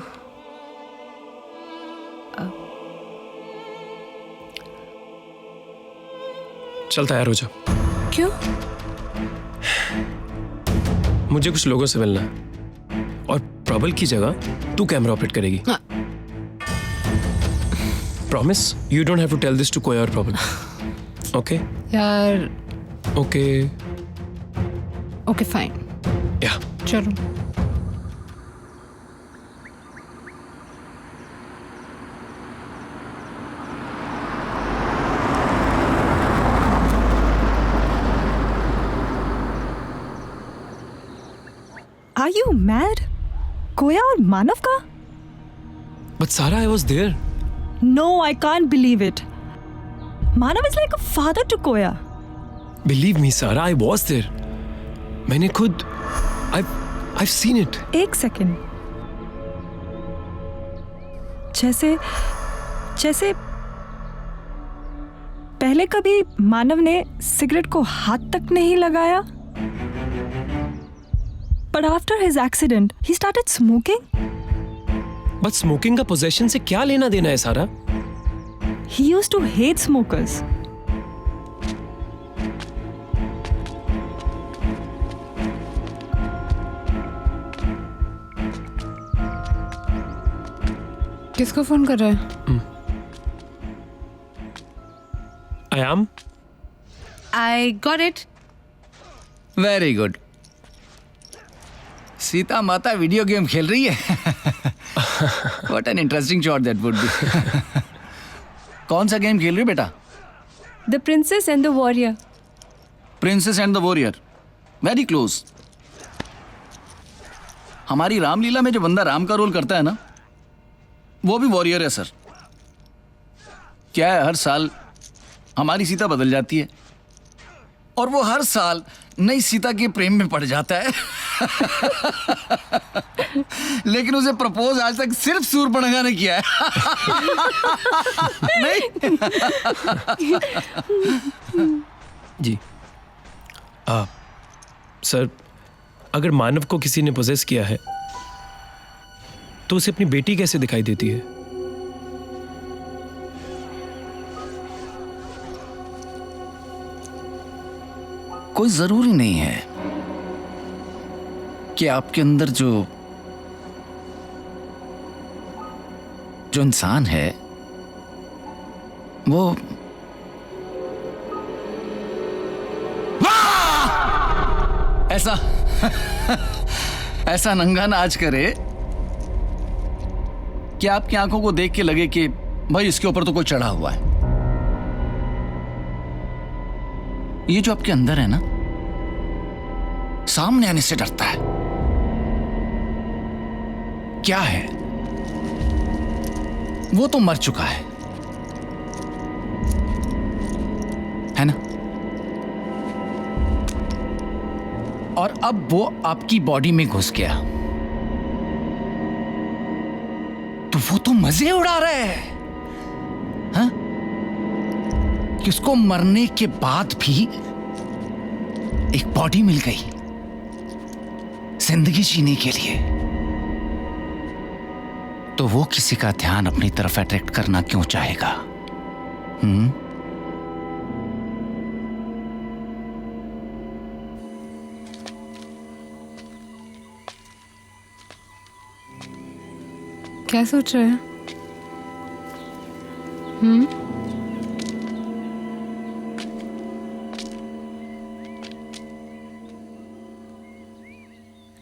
चल तैयार हो जा। क्यों? मुझे कुछ लोगों से मिलना है और प्रबल की जगह तू कैमरा ऑपरेट करेगी। Promise, you don't have to tell this to Koya और प्रबल। ओके यार ओके ओके फाइन, या चलो। Are you mad? कोया और मानव का? But Sarah, I was there. No, I can't believe it. Manav is like a father to Koya. Believe me, Sarah, I was there. मैंने खुद I've seen it. एक second. जैसे पहले कभी मानव ने सिगरेट को हाथ तक नहीं लगाया, but after his accident he started smoking. But smoking का possession से क्या लेना देना है सारा? He used to hate smokers. किसको फोन कर रहा है? I am. I got it. Very good. Sita माता वीडियो गेम खेल रही है। What an interesting shot that would be. कौन सा गेम खेल रही हो बेटा? The Princess and the Warrior. Princess and the warrior, very close. हमारी रामलीला में जो बंदा राम का रोल करता है ना, वो भी वॉरियर है सर। क्या है, हर साल हमारी सीता बदल जाती है और वो हर साल नई सीता के प्रेम में पड़ जाता है। लेकिन उसे प्रपोज आज तक सिर्फ सूर्पणखा ने किया है। नहीं? जी सर, अगर मानव को किसी ने पोजेस किया है तो उसे अपनी बेटी कैसे दिखाई देती है? कोई जरूरी नहीं है कि आपके अंदर जो इंसान है वो ऐसा ऐसा नंगा नाच करे कि आपकी आंखों को देख के लगे कि भाई इसके ऊपर तो कोई चढ़ा हुआ है। ये जो आपके अंदर है ना, सामने आने से डरता है। क्या है? वो तो मर चुका है ना? और अब वो आपकी बॉडी में घुस गया तो वो तो मजे उड़ा रहा है, हाँ? कि उसको मरने के बाद भी एक बॉडी मिल गई जिंदगी जीने के लिए, तो वो किसी का ध्यान अपनी तरफ अट्रैक्ट करना क्यों चाहेगा? क्या सोच रहे हैं?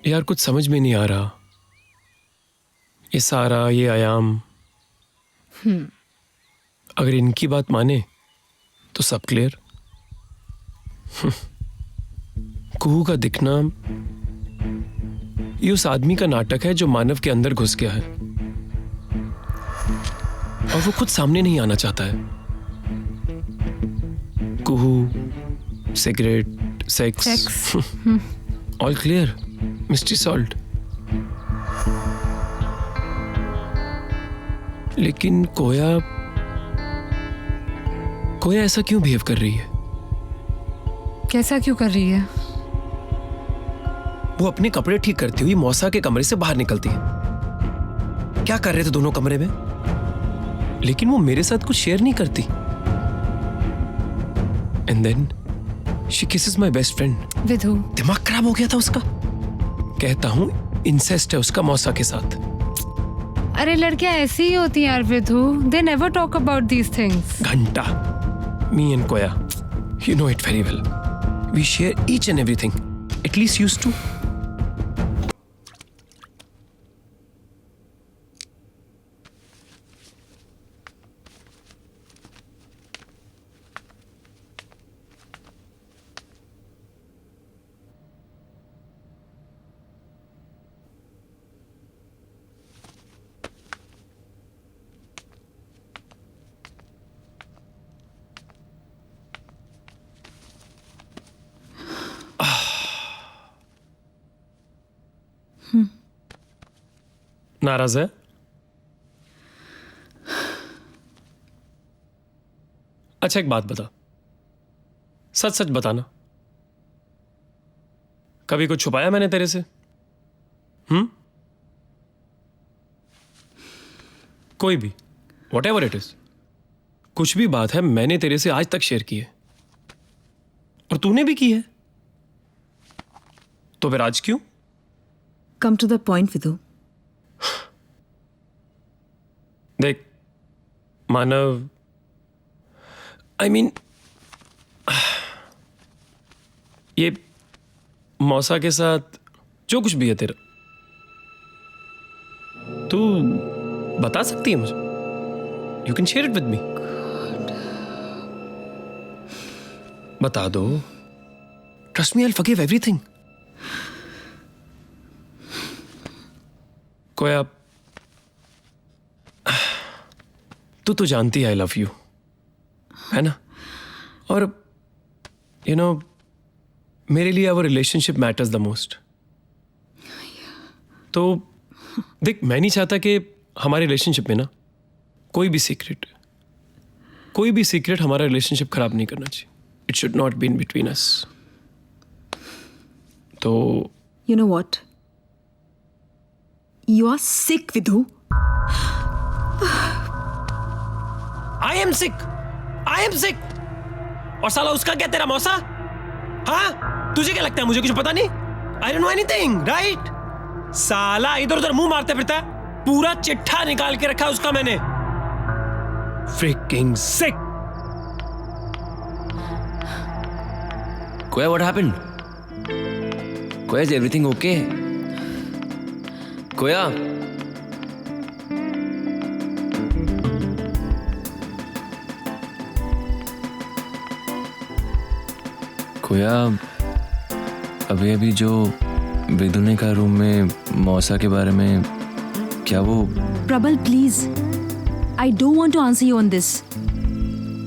यार कुछ समझ में नहीं आ रहा। ये सारा, ये आयाम, अगर इनकी बात माने तो सब क्लियर। कुहू का दिखना ये उस आदमी का नाटक है जो मानव के अंदर घुस गया है और वो खुद सामने नहीं आना चाहता है। Kuhu, cigarette, sex, all clear, mystery solved. लेकिन कोया ऐसा क्यों बिहेव कर रही है? कैसा क्यों कर रही है? वो अपने कपड़े ठीक करती हुई मौसा के कमरे से बाहर निकलती है। क्या कर रहे थे दोनों कमरे में? लेकिन वो मेरे साथ कुछ शेयर नहीं करती। And then she kisses my best friend. Vidhu, दिमाग खराब हो गया था उसका। कहता हूं इंसेस्ट है उसका मौसा के साथ। अरे लड़कियां ऐसी ही होती हैं यार Vidhu, they never talk about these things. घंटा, me and Koya, you know it very well. We share each and everything. At least used to. नाराज है? अच्छा एक बात बता, सच सच बताना, कभी कुछ छुपाया मैंने तेरे से? कोई भी, whatever it is, कुछ भी बात है मैंने तेरे से आज तक शेयर की है और तूने भी की है, तो फिर आज क्यों? Come to the point Vidhu. देख मानव, आई मीन ये मौसा के साथ जो कुछ भी है तेरा, तू बता सकती है मुझे? You can share it with me. बता दो, trust me, I will forgive everything. Koya, तू तो जानती है आई लव यू, है ना? और यू नो मेरे लिए वो रिलेशनशिप मैटर्स द मोस्ट। तो देख, मैं नहीं चाहता कि हमारे रिलेशनशिप में ना कोई भी सीक्रेट हमारा रिलेशनशिप खराब नहीं करना चाहिए। It should not be in between us. तो you know what, you are sick Vidhu. I am sick. और साला उसका क्या, तेरा मौसा? हाँ, तुझे क्या लगता है मुझे कुछ पता नहीं? I don't know anything, right? साला इधर उधर मुंह मारते फिरता है, पूरा चिट्ठा निकाल के रखा उसका मैंने। Fricking sick. Koya, what happened? Koya, is everything okay? कोया, कोया, अभी अभी जो विदु ने कहा रूम में मौसा के बारे में, क्या वो? Prabal please, I don't want to answer you on this.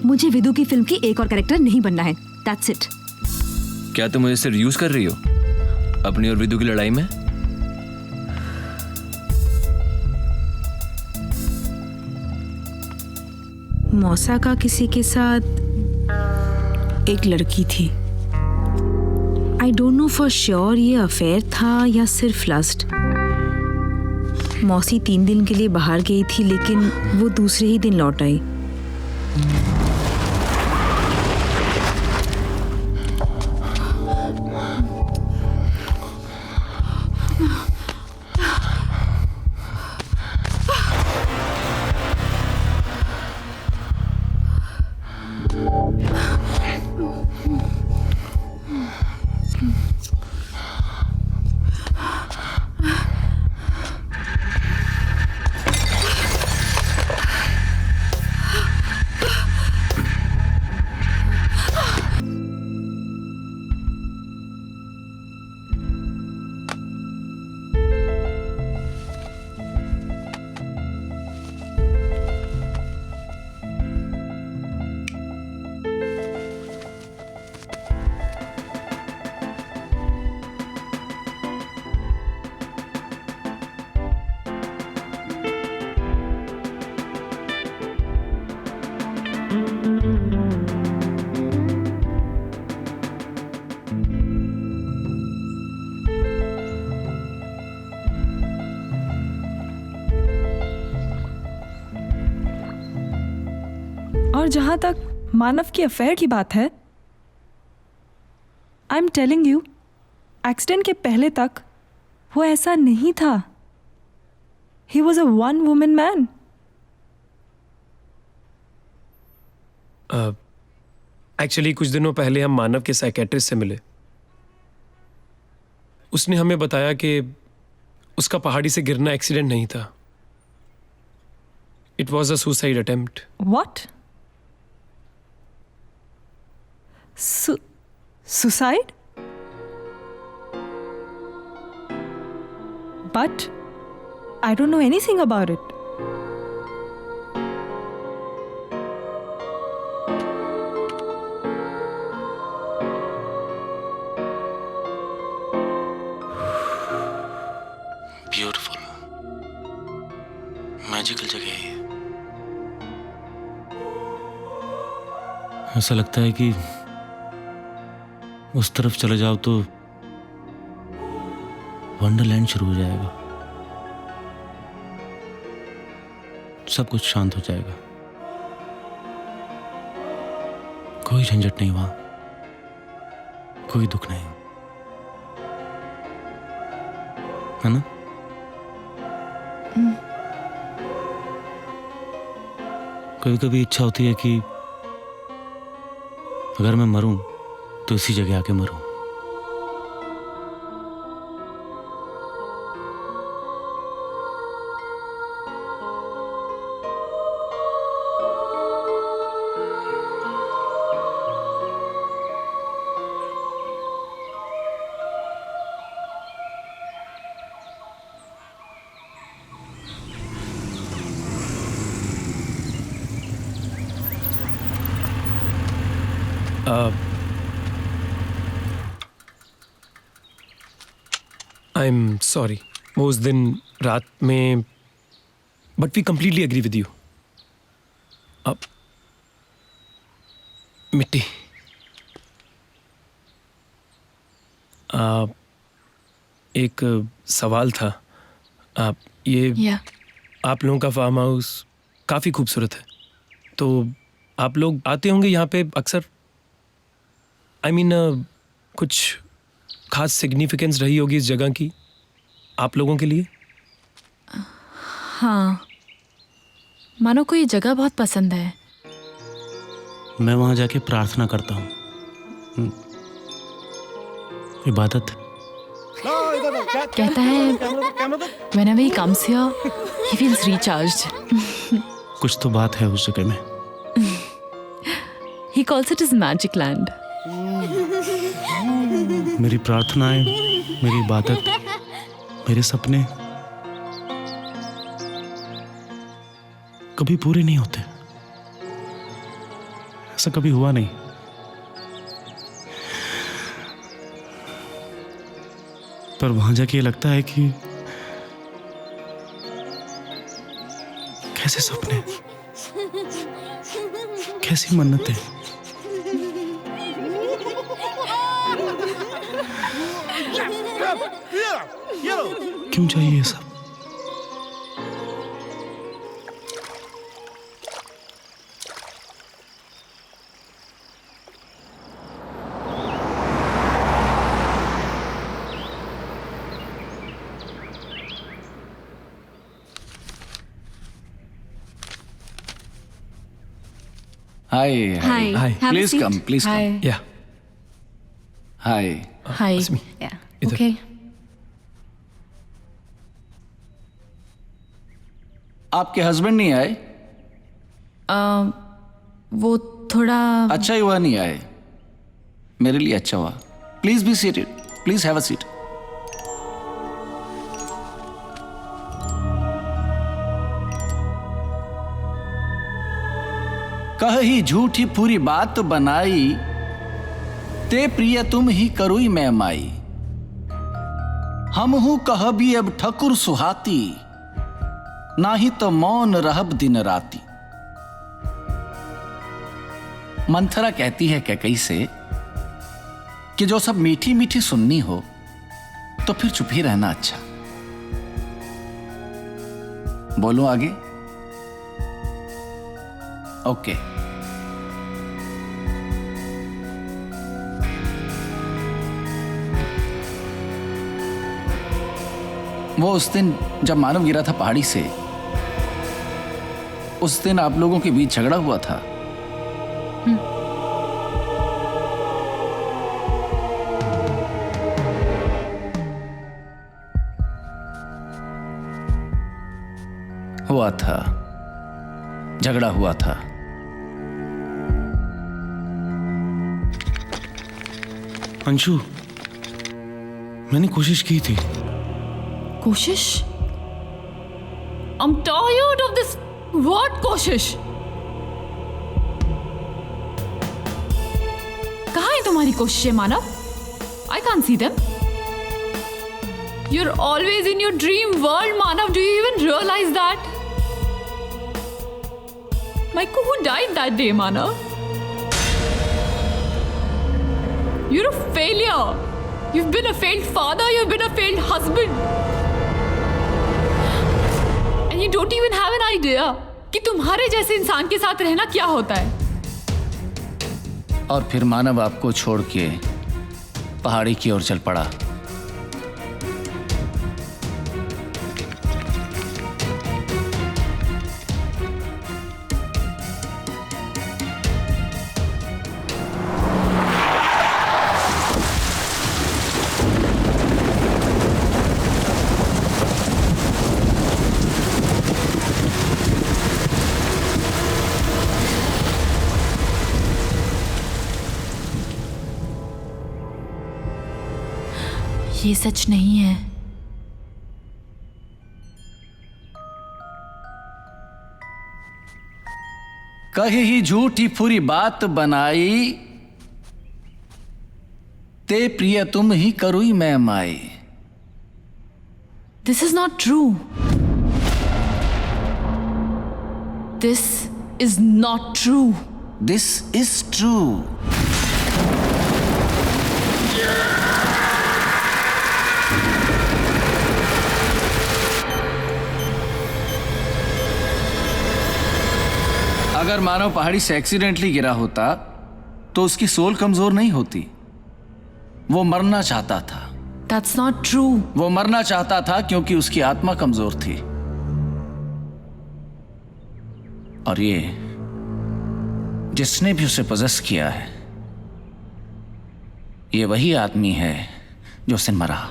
मुझे विदु की फिल्म की एक और कैरेक्टर नहीं बनना है, दैट्स इट। क्या तुम मुझे सिर्फ यूज कर रही हो अपनी और विदु की लड़ाई में? मौसा का किसी के साथ एक लड़की थी। I don't know for sure ये अफेयर था या सिर्फ लस्ट। मौसी 3 दिन के लिए बाहर गई थी, लेकिन वो दूसरे ही दिन लौट आई। और जहां तक मानव की अफेयर की बात है, I am telling you, accident के पहले तक वो ऐसा नहीं था। He was a one woman man. Actually कुछ दिनों पहले हम मानव के साइकेट्रिस्ट से मिले। उसने हमें बताया कि उसका पहाड़ी से गिरना एक्सीडेंट नहीं था, it was a suicide attempt. What? Suicide? But I don't know anything about it. Beautiful, magical जगह है ये। ऐसा लगता है कि उस तरफ चले जाओ तो वंडरलैंड शुरू हो जाएगा, सब कुछ शांत हो जाएगा, कोई झंझट नहीं वहां, कोई दुख नहीं, है ना? कभी कभी इच्छा होती है कि अगर मैं मरूं तो इसी जगह आके मरूं। आई एम सॉरी, वो उस दिन रात में, but we completely agree with you. अब मिट्टी, एक सवाल था। ये आप लोगों का फार्म हाउस काफ़ी खूबसूरत है, तो आप लोग आते होंगे यहाँ पे अक्सर? आई मीन कुछ खास सिग्निफिकेंस रही होगी इस जगह की आप लोगों के लिए? हाँ, मानो को ये जगह बहुत पसंद है। मैं वहां जाके प्रार्थना करता हूँ, इबादत। कहता है whenever he comes here, he feels recharged. कुछ तो बात है उस जगह में. He calls it his magic land. मेरी प्रार्थनाएं, मेरी इबादत, मेरे सपने कभी पूरे नहीं होते. ऐसा कभी हुआ नहीं. पर वहां जाके ये लगता है कि कैसे सपने, कैसी मन्नतें. क्यों चाहिए ये सब? Hi. Hi. Have a Please seat. come. Please come. Hi. या Hi. Hi. Yeah. इधर. Okay. आपके हस्बैंड नहीं आए? वो थोड़ा अच्छा ही हुआ नहीं आए. मेरे लिए अच्छा हुआ. Please be seated. Please have a seat. कही झूठी पूरी बात बनाई, ते प्रिय तुम ही करुई मैं माई. हम हूं कह भी अब ठकुर सुहाती, नाही तो मौन रहब दिन राती. मंथरा कहती है कैकई से कि जो सब मीठी मीठी सुननी हो तो फिर चुप ही रहना अच्छा. बोलूं आगे? ओके. वो उस दिन जब मानव गिरा था पहाड़ी से, उस दिन आप लोगों के बीच झगड़ा हुआ था. हुआ था, झगड़ा हुआ था. अंशु, मैंने कोशिश की थी. कोशिश? I'm tired of this word कोशिश. कहाँ है तुम्हारी कोशिशें मानव? I can't see them. You're always in your dream world, Manav. Do you even realize that? Maiku, who died that day, Manav? You're a failure. You've been a failed father. You've been a failed husband. And you don't even have an idea कि तुम्हारे जैसे इंसान के साथ रहना क्या होता है. और फिर मानव आपको छोड़ के पहाड़ी की ओर चल पड़ा. ये सच नहीं है. कही ही झूठी पूरी बात बनाई, ते प्रिय तुम ही करुई मैं माई. This is not true. This is not true. This is true. अगर मानव पहाड़ी से एक्सीडेंटली गिरा होता तो उसकी सोल कमजोर नहीं होती. वो मरना चाहता था. That's not true. वो मरना चाहता था क्योंकि उसकी आत्मा कमजोर थी. और ये जिसने भी उसे पजेस किया है, ये वही आदमी है जो उसे मरा.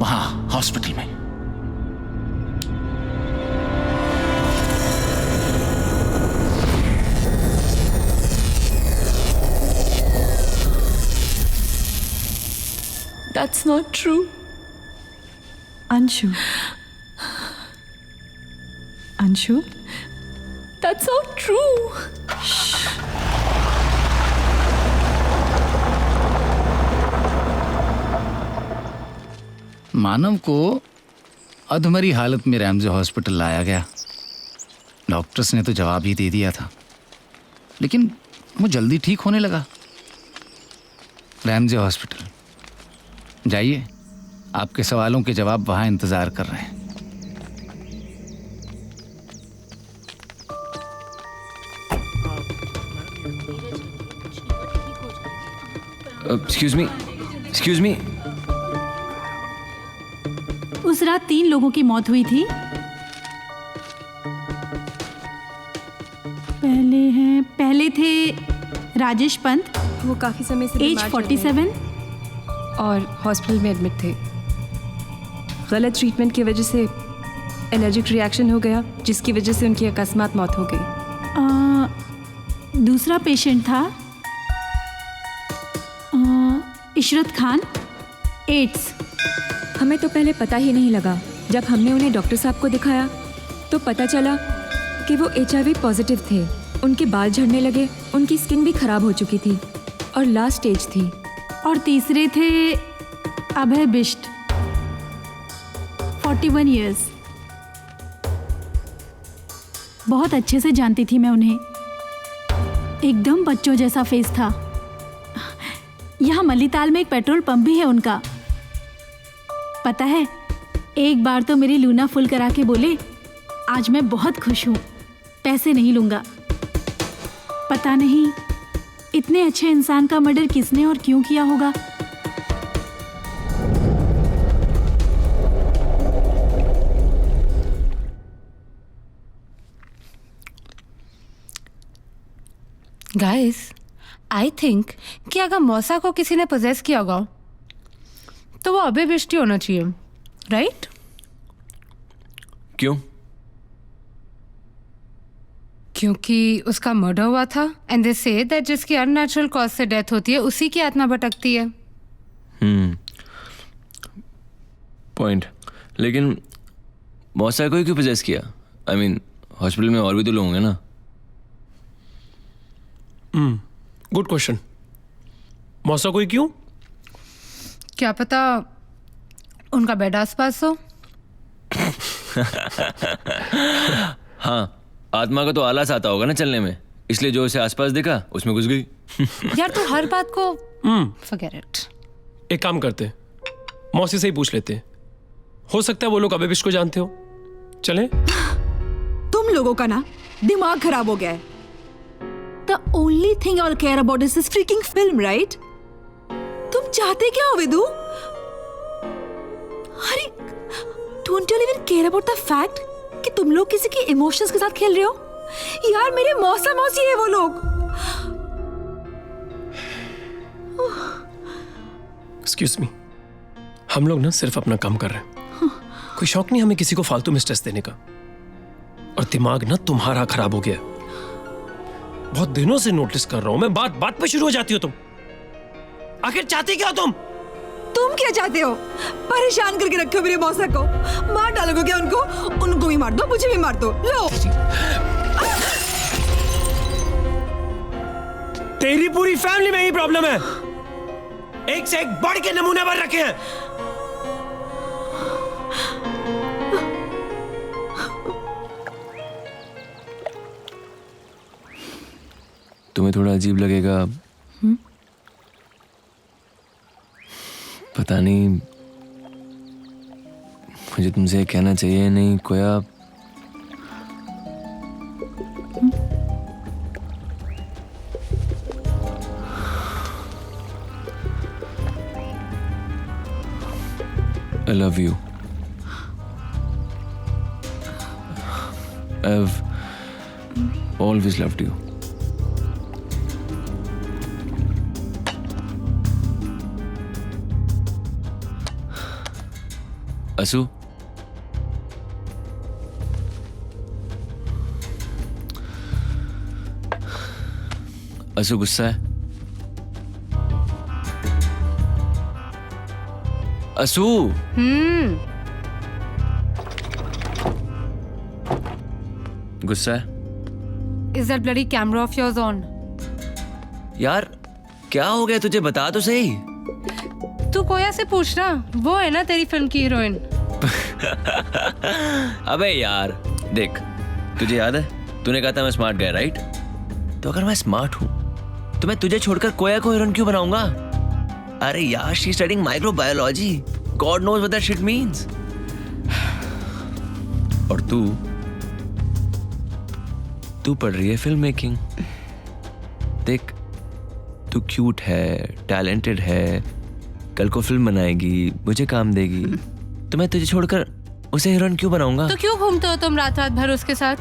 वहां हॉस्पिटल में। That's not true. Anshu. Anshu? That's not true. मानव को अधमरी हालत में रैमजे हॉस्पिटल लाया गया। डॉक्टर्स ने तो जवाब ही दे दिया था, लेकिन वो जल्दी ठीक होने लगा। रैमजे हॉस्पिटल जाइए, आपके सवालों के जवाब वहां इंतजार कर रहे हैं। Excuse me. उस रात 3 लोगों की मौत हुई थी। पहले थे राजेश पंत, वो काफ़ी समय से एज 47, और हॉस्पिटल में एडमिट थे। गलत ट्रीटमेंट की वजह से एलर्जिक रिएक्शन हो गया, जिसकी वजह से उनकी अकस्मात मौत हो गई। दूसरा पेशेंट था इशरत खान, एड्स। हमें तो पहले पता ही नहीं लगा। जब हमने उन्हें डॉक्टर साहब को दिखाया तो पता चला कि वो HIV पॉजिटिव थे। उनके बाल झड़ने लगे, उनकी स्किन भी खराब हो चुकी थी और लास्ट स्टेज थी। और तीसरे थे अभय बिष्ट, 41 इयर्स। बहुत अच्छे से जानती थी मैं उन्हें, एकदम बच्चों जैसा फेस था। यहाँ मल्लीताल में एक पेट्रोल पंप भी है उनका। पता है, एक बार तो मेरी लूना फुल करा के बोले, आज मैं बहुत खुश हूँ, पैसे नहीं लूँगा। पता नहीं इतने अच्छे इंसान का मर्डर किसने और क्यों किया होगा। गाइस, आई थिंक कि अगर मौसा को किसी ने पोजेस किया होगा तो वो अभय बिष्ट होना चाहिए, राइट? क्यों? क्योंकि उसका मर्डर हुआ था एंड दे से दैट जिसकी अननेचुरल कॉज से डेथ होती है उसी की आत्मा भटकती है। पॉइंट। लेकिन मौसा को ही क्यों पोजेस किया? आई मीन हॉस्पिटल में और भी तो लोग होंगे ना। Good question. मौसा कोई क्यों? क्या पता उनका बेड आसपास हो। हाँ, आत्मा का तो आलस आता होगा ना चलने में, इसलिए जो उसे आसपास देखा उसमें घुस गई। यार तू हर बात को फॉरगेट इट। एक काम करते, मौसी से ही पूछ लेते। हो सकता है वो लोग अभय बिष्ट को जानते हो। चलें? तुम लोगों का ना दिमाग खराब हो गया है। The only thing I'll care about is this freaking film, right? तुम चाहते क्या हो विदु? अरे, don't you even care about the fact कि तुम लोग किसी के इमोशंस के साथ खेल रहे हो? यार मेरे मौसा मौसी है वो लोग। एक्सक्यूज मी, हम लोग ना सिर्फ अपना काम कर रहे हैं। कोई शौक नहीं हमें किसी को फालतू में स्ट्रेस देने का। और दिमाग ना तुम्हारा खराब हो गया। बहुत दिनों से नोटिस कर रहा हूं मैं, बात बात पे शुरू हो जाती हो तुम। आखिर चाहती क्या हो तुम? तुम क्या चाहते हो? परेशान करके रखे हो मेरे मौसा को। मार डालोगे क्या उनको? उनको भी मार दो, मुझे भी मार दो। लो। तेरी पूरी फैमिली में ही प्रॉब्लम है। एक से एक बढ़ के नमूने बन रखे हैं। तुम्हें थोड़ा अजीब लगेगा, पता नहीं मुझे तुमसे कहना चाहिए नहीं कोया। I love you. I've always loved you. असू, असू गुस्सा है? असू, गुस्सा है? Is that bloody camera of yours on? यार क्या हो गया तुझे, बता तो सही। तू कोया से पूछना, वो है ना तेरी फिल्म की हीरोइन। अबे यार देख, तुझे याद है तूने कहा था मैं स्मार्ट गाय, राइट? तो अगर मैं स्मार्ट हूं तो मैं तुझे छोड़कर कोया को हीरोइन क्यों बनाऊंगा? अरे यार, she studying microbiology, God knows what that shit means. और तू पढ़ रही है फिल्म मेकिंग। देख, तू क्यूट है, टैलेंटेड है, कल को फिल्म बनाएगी, मुझे काम देगी, तो मैं तुझे छोड़कर उसे हीरोइन क्यों बनाऊंगा? तो क्यों घूमते हो तुम रात भर उसके साथ?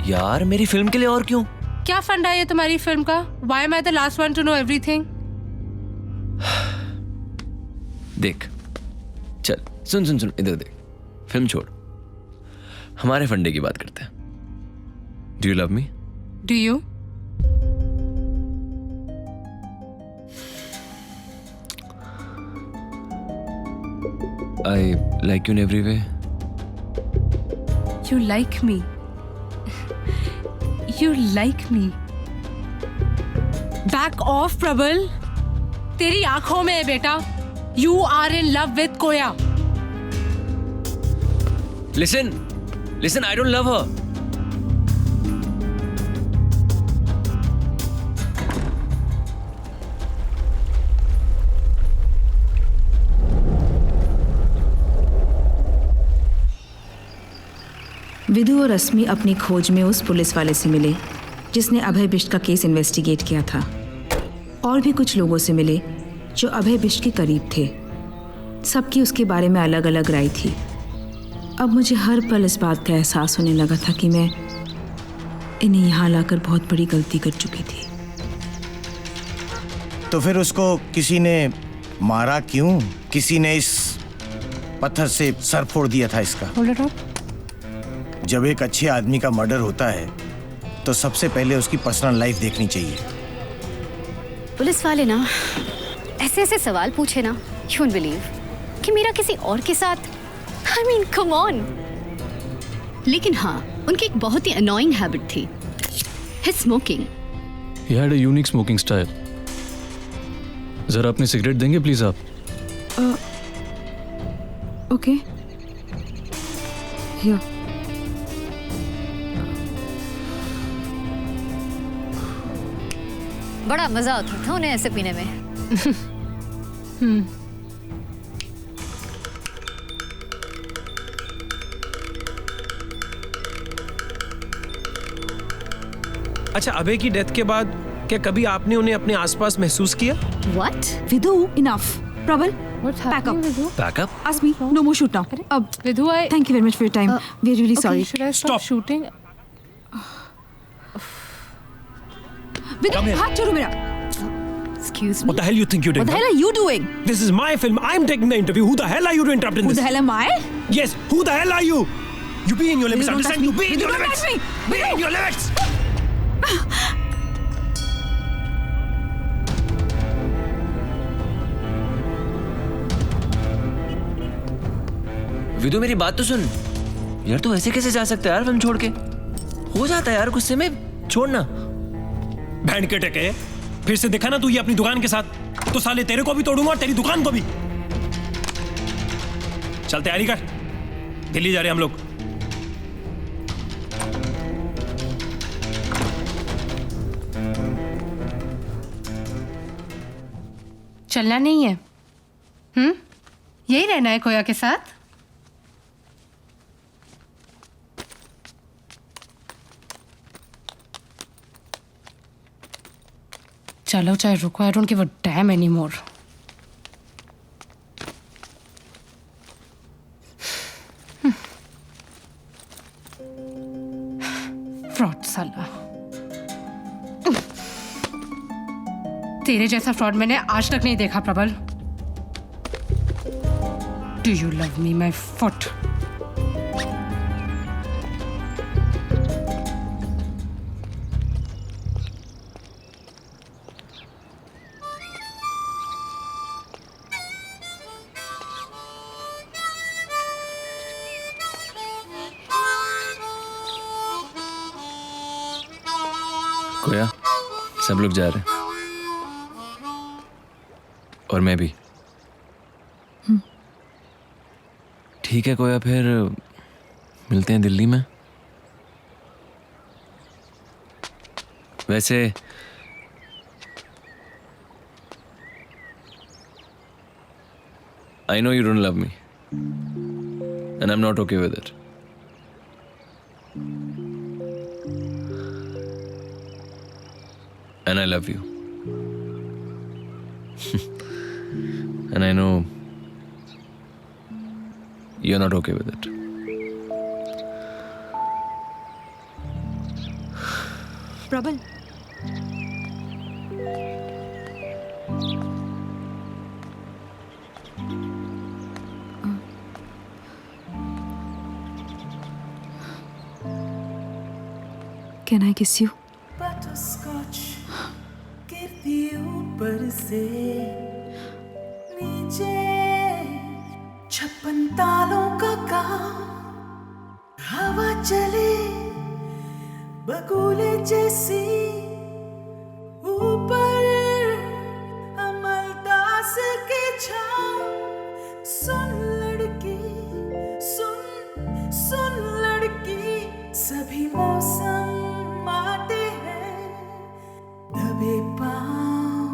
यार मेरी फिल्म के लिए, और क्यों? क्या फंडा है तुम्हारी फिल्म का? Why am I the last one to know everything? देख, चल सुन इधर देख, फिल्म छोड़, हमारे फंडे की बात करते हैं। Do you love me? Do you? I like you in every way. You like me. You like me. Back off, Prabal. तेरी आंखों में है बेटा. You are in love with Koya. Listen, I don't love her. विदु और रश्मि अपनी खोज में उस पुलिस वाले से मिले जिसने अभय बिष्ट का केस इन्वेस्टिगेट किया था, और भी कुछ लोगों से मिले जो अभय बिष्ट के करीब थे। सबकी उसके बारे में अलग अलग राय थी। अब मुझे हर पल इस बात का एहसास होने लगा था कि मैं इन्हें यहाँ लाकर बहुत बड़ी गलती कर चुकी थी। तो फिर उसको किसी ने मारा क्यों? किसी ने इस पत्थर से सर फोड़ दिया था इसका। जब एक अच्छे आदमी का मर्डर होता है तो सबसे पहले उसकी पर्सनल लाइफ देखनी चाहिए। पुलिस वाले ना ऐसे ऐसे सवाल पूछे ना, you won't believe कि मेरा किसी और के साथ, I mean, come on। लेकिन हाँ, उनकी एक बहुत ही annoying हैबिट थी, his smoking। He had a unique smoking style। जरा अपनी सिगरेट देंगे प्लीज आप? Okay, here. बड़ा मजा आता था उन्हें ऐसे पीने में। अच्छा, अभय की डेथ के बाद क्या कभी आपने उन्हें अपने आसपास महसूस किया? What? विदु, enough। प्रबल, pack up। Back up? Ask me, no more shoot now। अब विदु, thank you very much for your time। We are really sorry। Should I stop shooting? विदु, हाथ छोड़ो मेरा। Excuse me। What the hell you think you're doing? What the hell are you doing? This is my film. I'm taking the interview. Who the hell are you to interrupt in Who this? the hell am I? Yes, who the hell are you? You be in your limits. Don't touch Understand? me. You be in your Don't limits. touch me. Be in your limits. विदु मेरी बात तो सुन यार, तू ऐसे कैसे जा सकता है यार फिल्म छोड़ के? हो जाता है यार गुस्से में, छोड़ना। बैंड के टके फिर से देखा ना तू ये अपनी दुकान के साथ, तो साले तेरे को भी तोड़ूंगा और तेरी दुकान को भी। चल तैयारी कर, दिल्ली जा रहे हम लोग। चलना नहीं है? यही रहना है कोया के साथ? चलो चाहे रुको, I don't give a damn anymore। Fraud साला। तेरे जैसा फ्रॉड मैंने आज तक नहीं देखा प्रबल। Do you love me, my foot? कोया, सब लोग जा रहे हैं और मैं भी। ठीक है कोया, फिर मिलते हैं दिल्ली में। वैसे I know you don't love me and I'm not okay with it. And I love you. And I know you're not okay with it. प्रबल, Can I kiss you? Butterscotch गिरती ऊपर से नीचे, 56 तालों का काम, हवा चले बगुले जैसी, ऊपर अमलदास की छाँव। सुन लड़की, सुन लड़की, सभी मौसम आते हैं, दबे पाँव,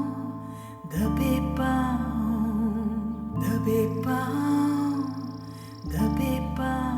दबे पाँव, दबे पाँव, दबे पाँव।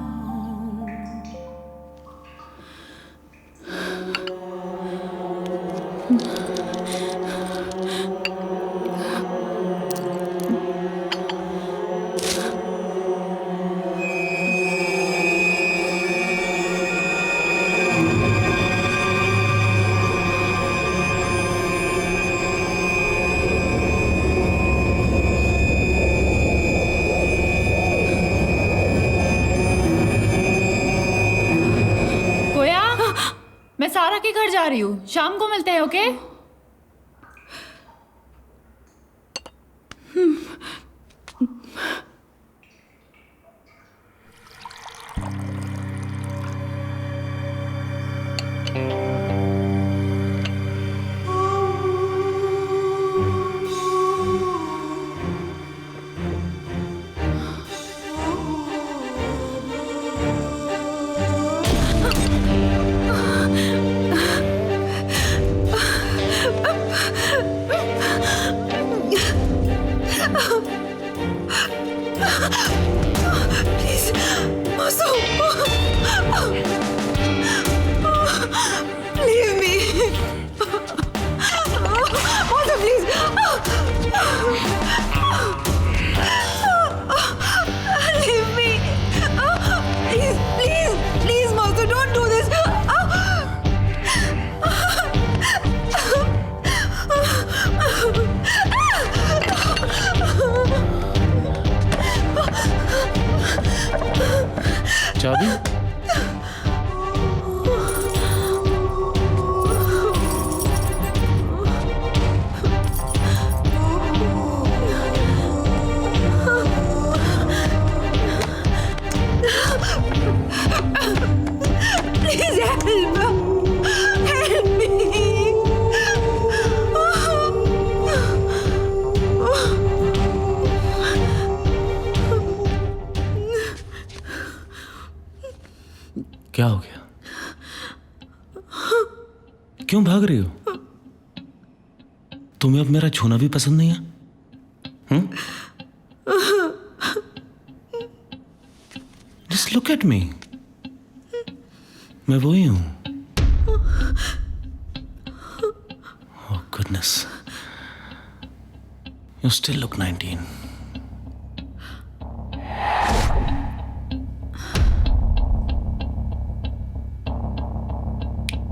कोया, मैं सारा के घर जा रही हूँ, शाम को मिलते हैं, okay? Please, Masu. Leave me. Masu, please. Leave me. Please, Masu, don't do this. चाबी? Please help me. क्या हो गया? क्यों भाग रही हो? तुम्हें अब मेरा छूना भी पसंद नहीं है? Just look at me. मैं वही हूं. Oh goodness. You still look 19.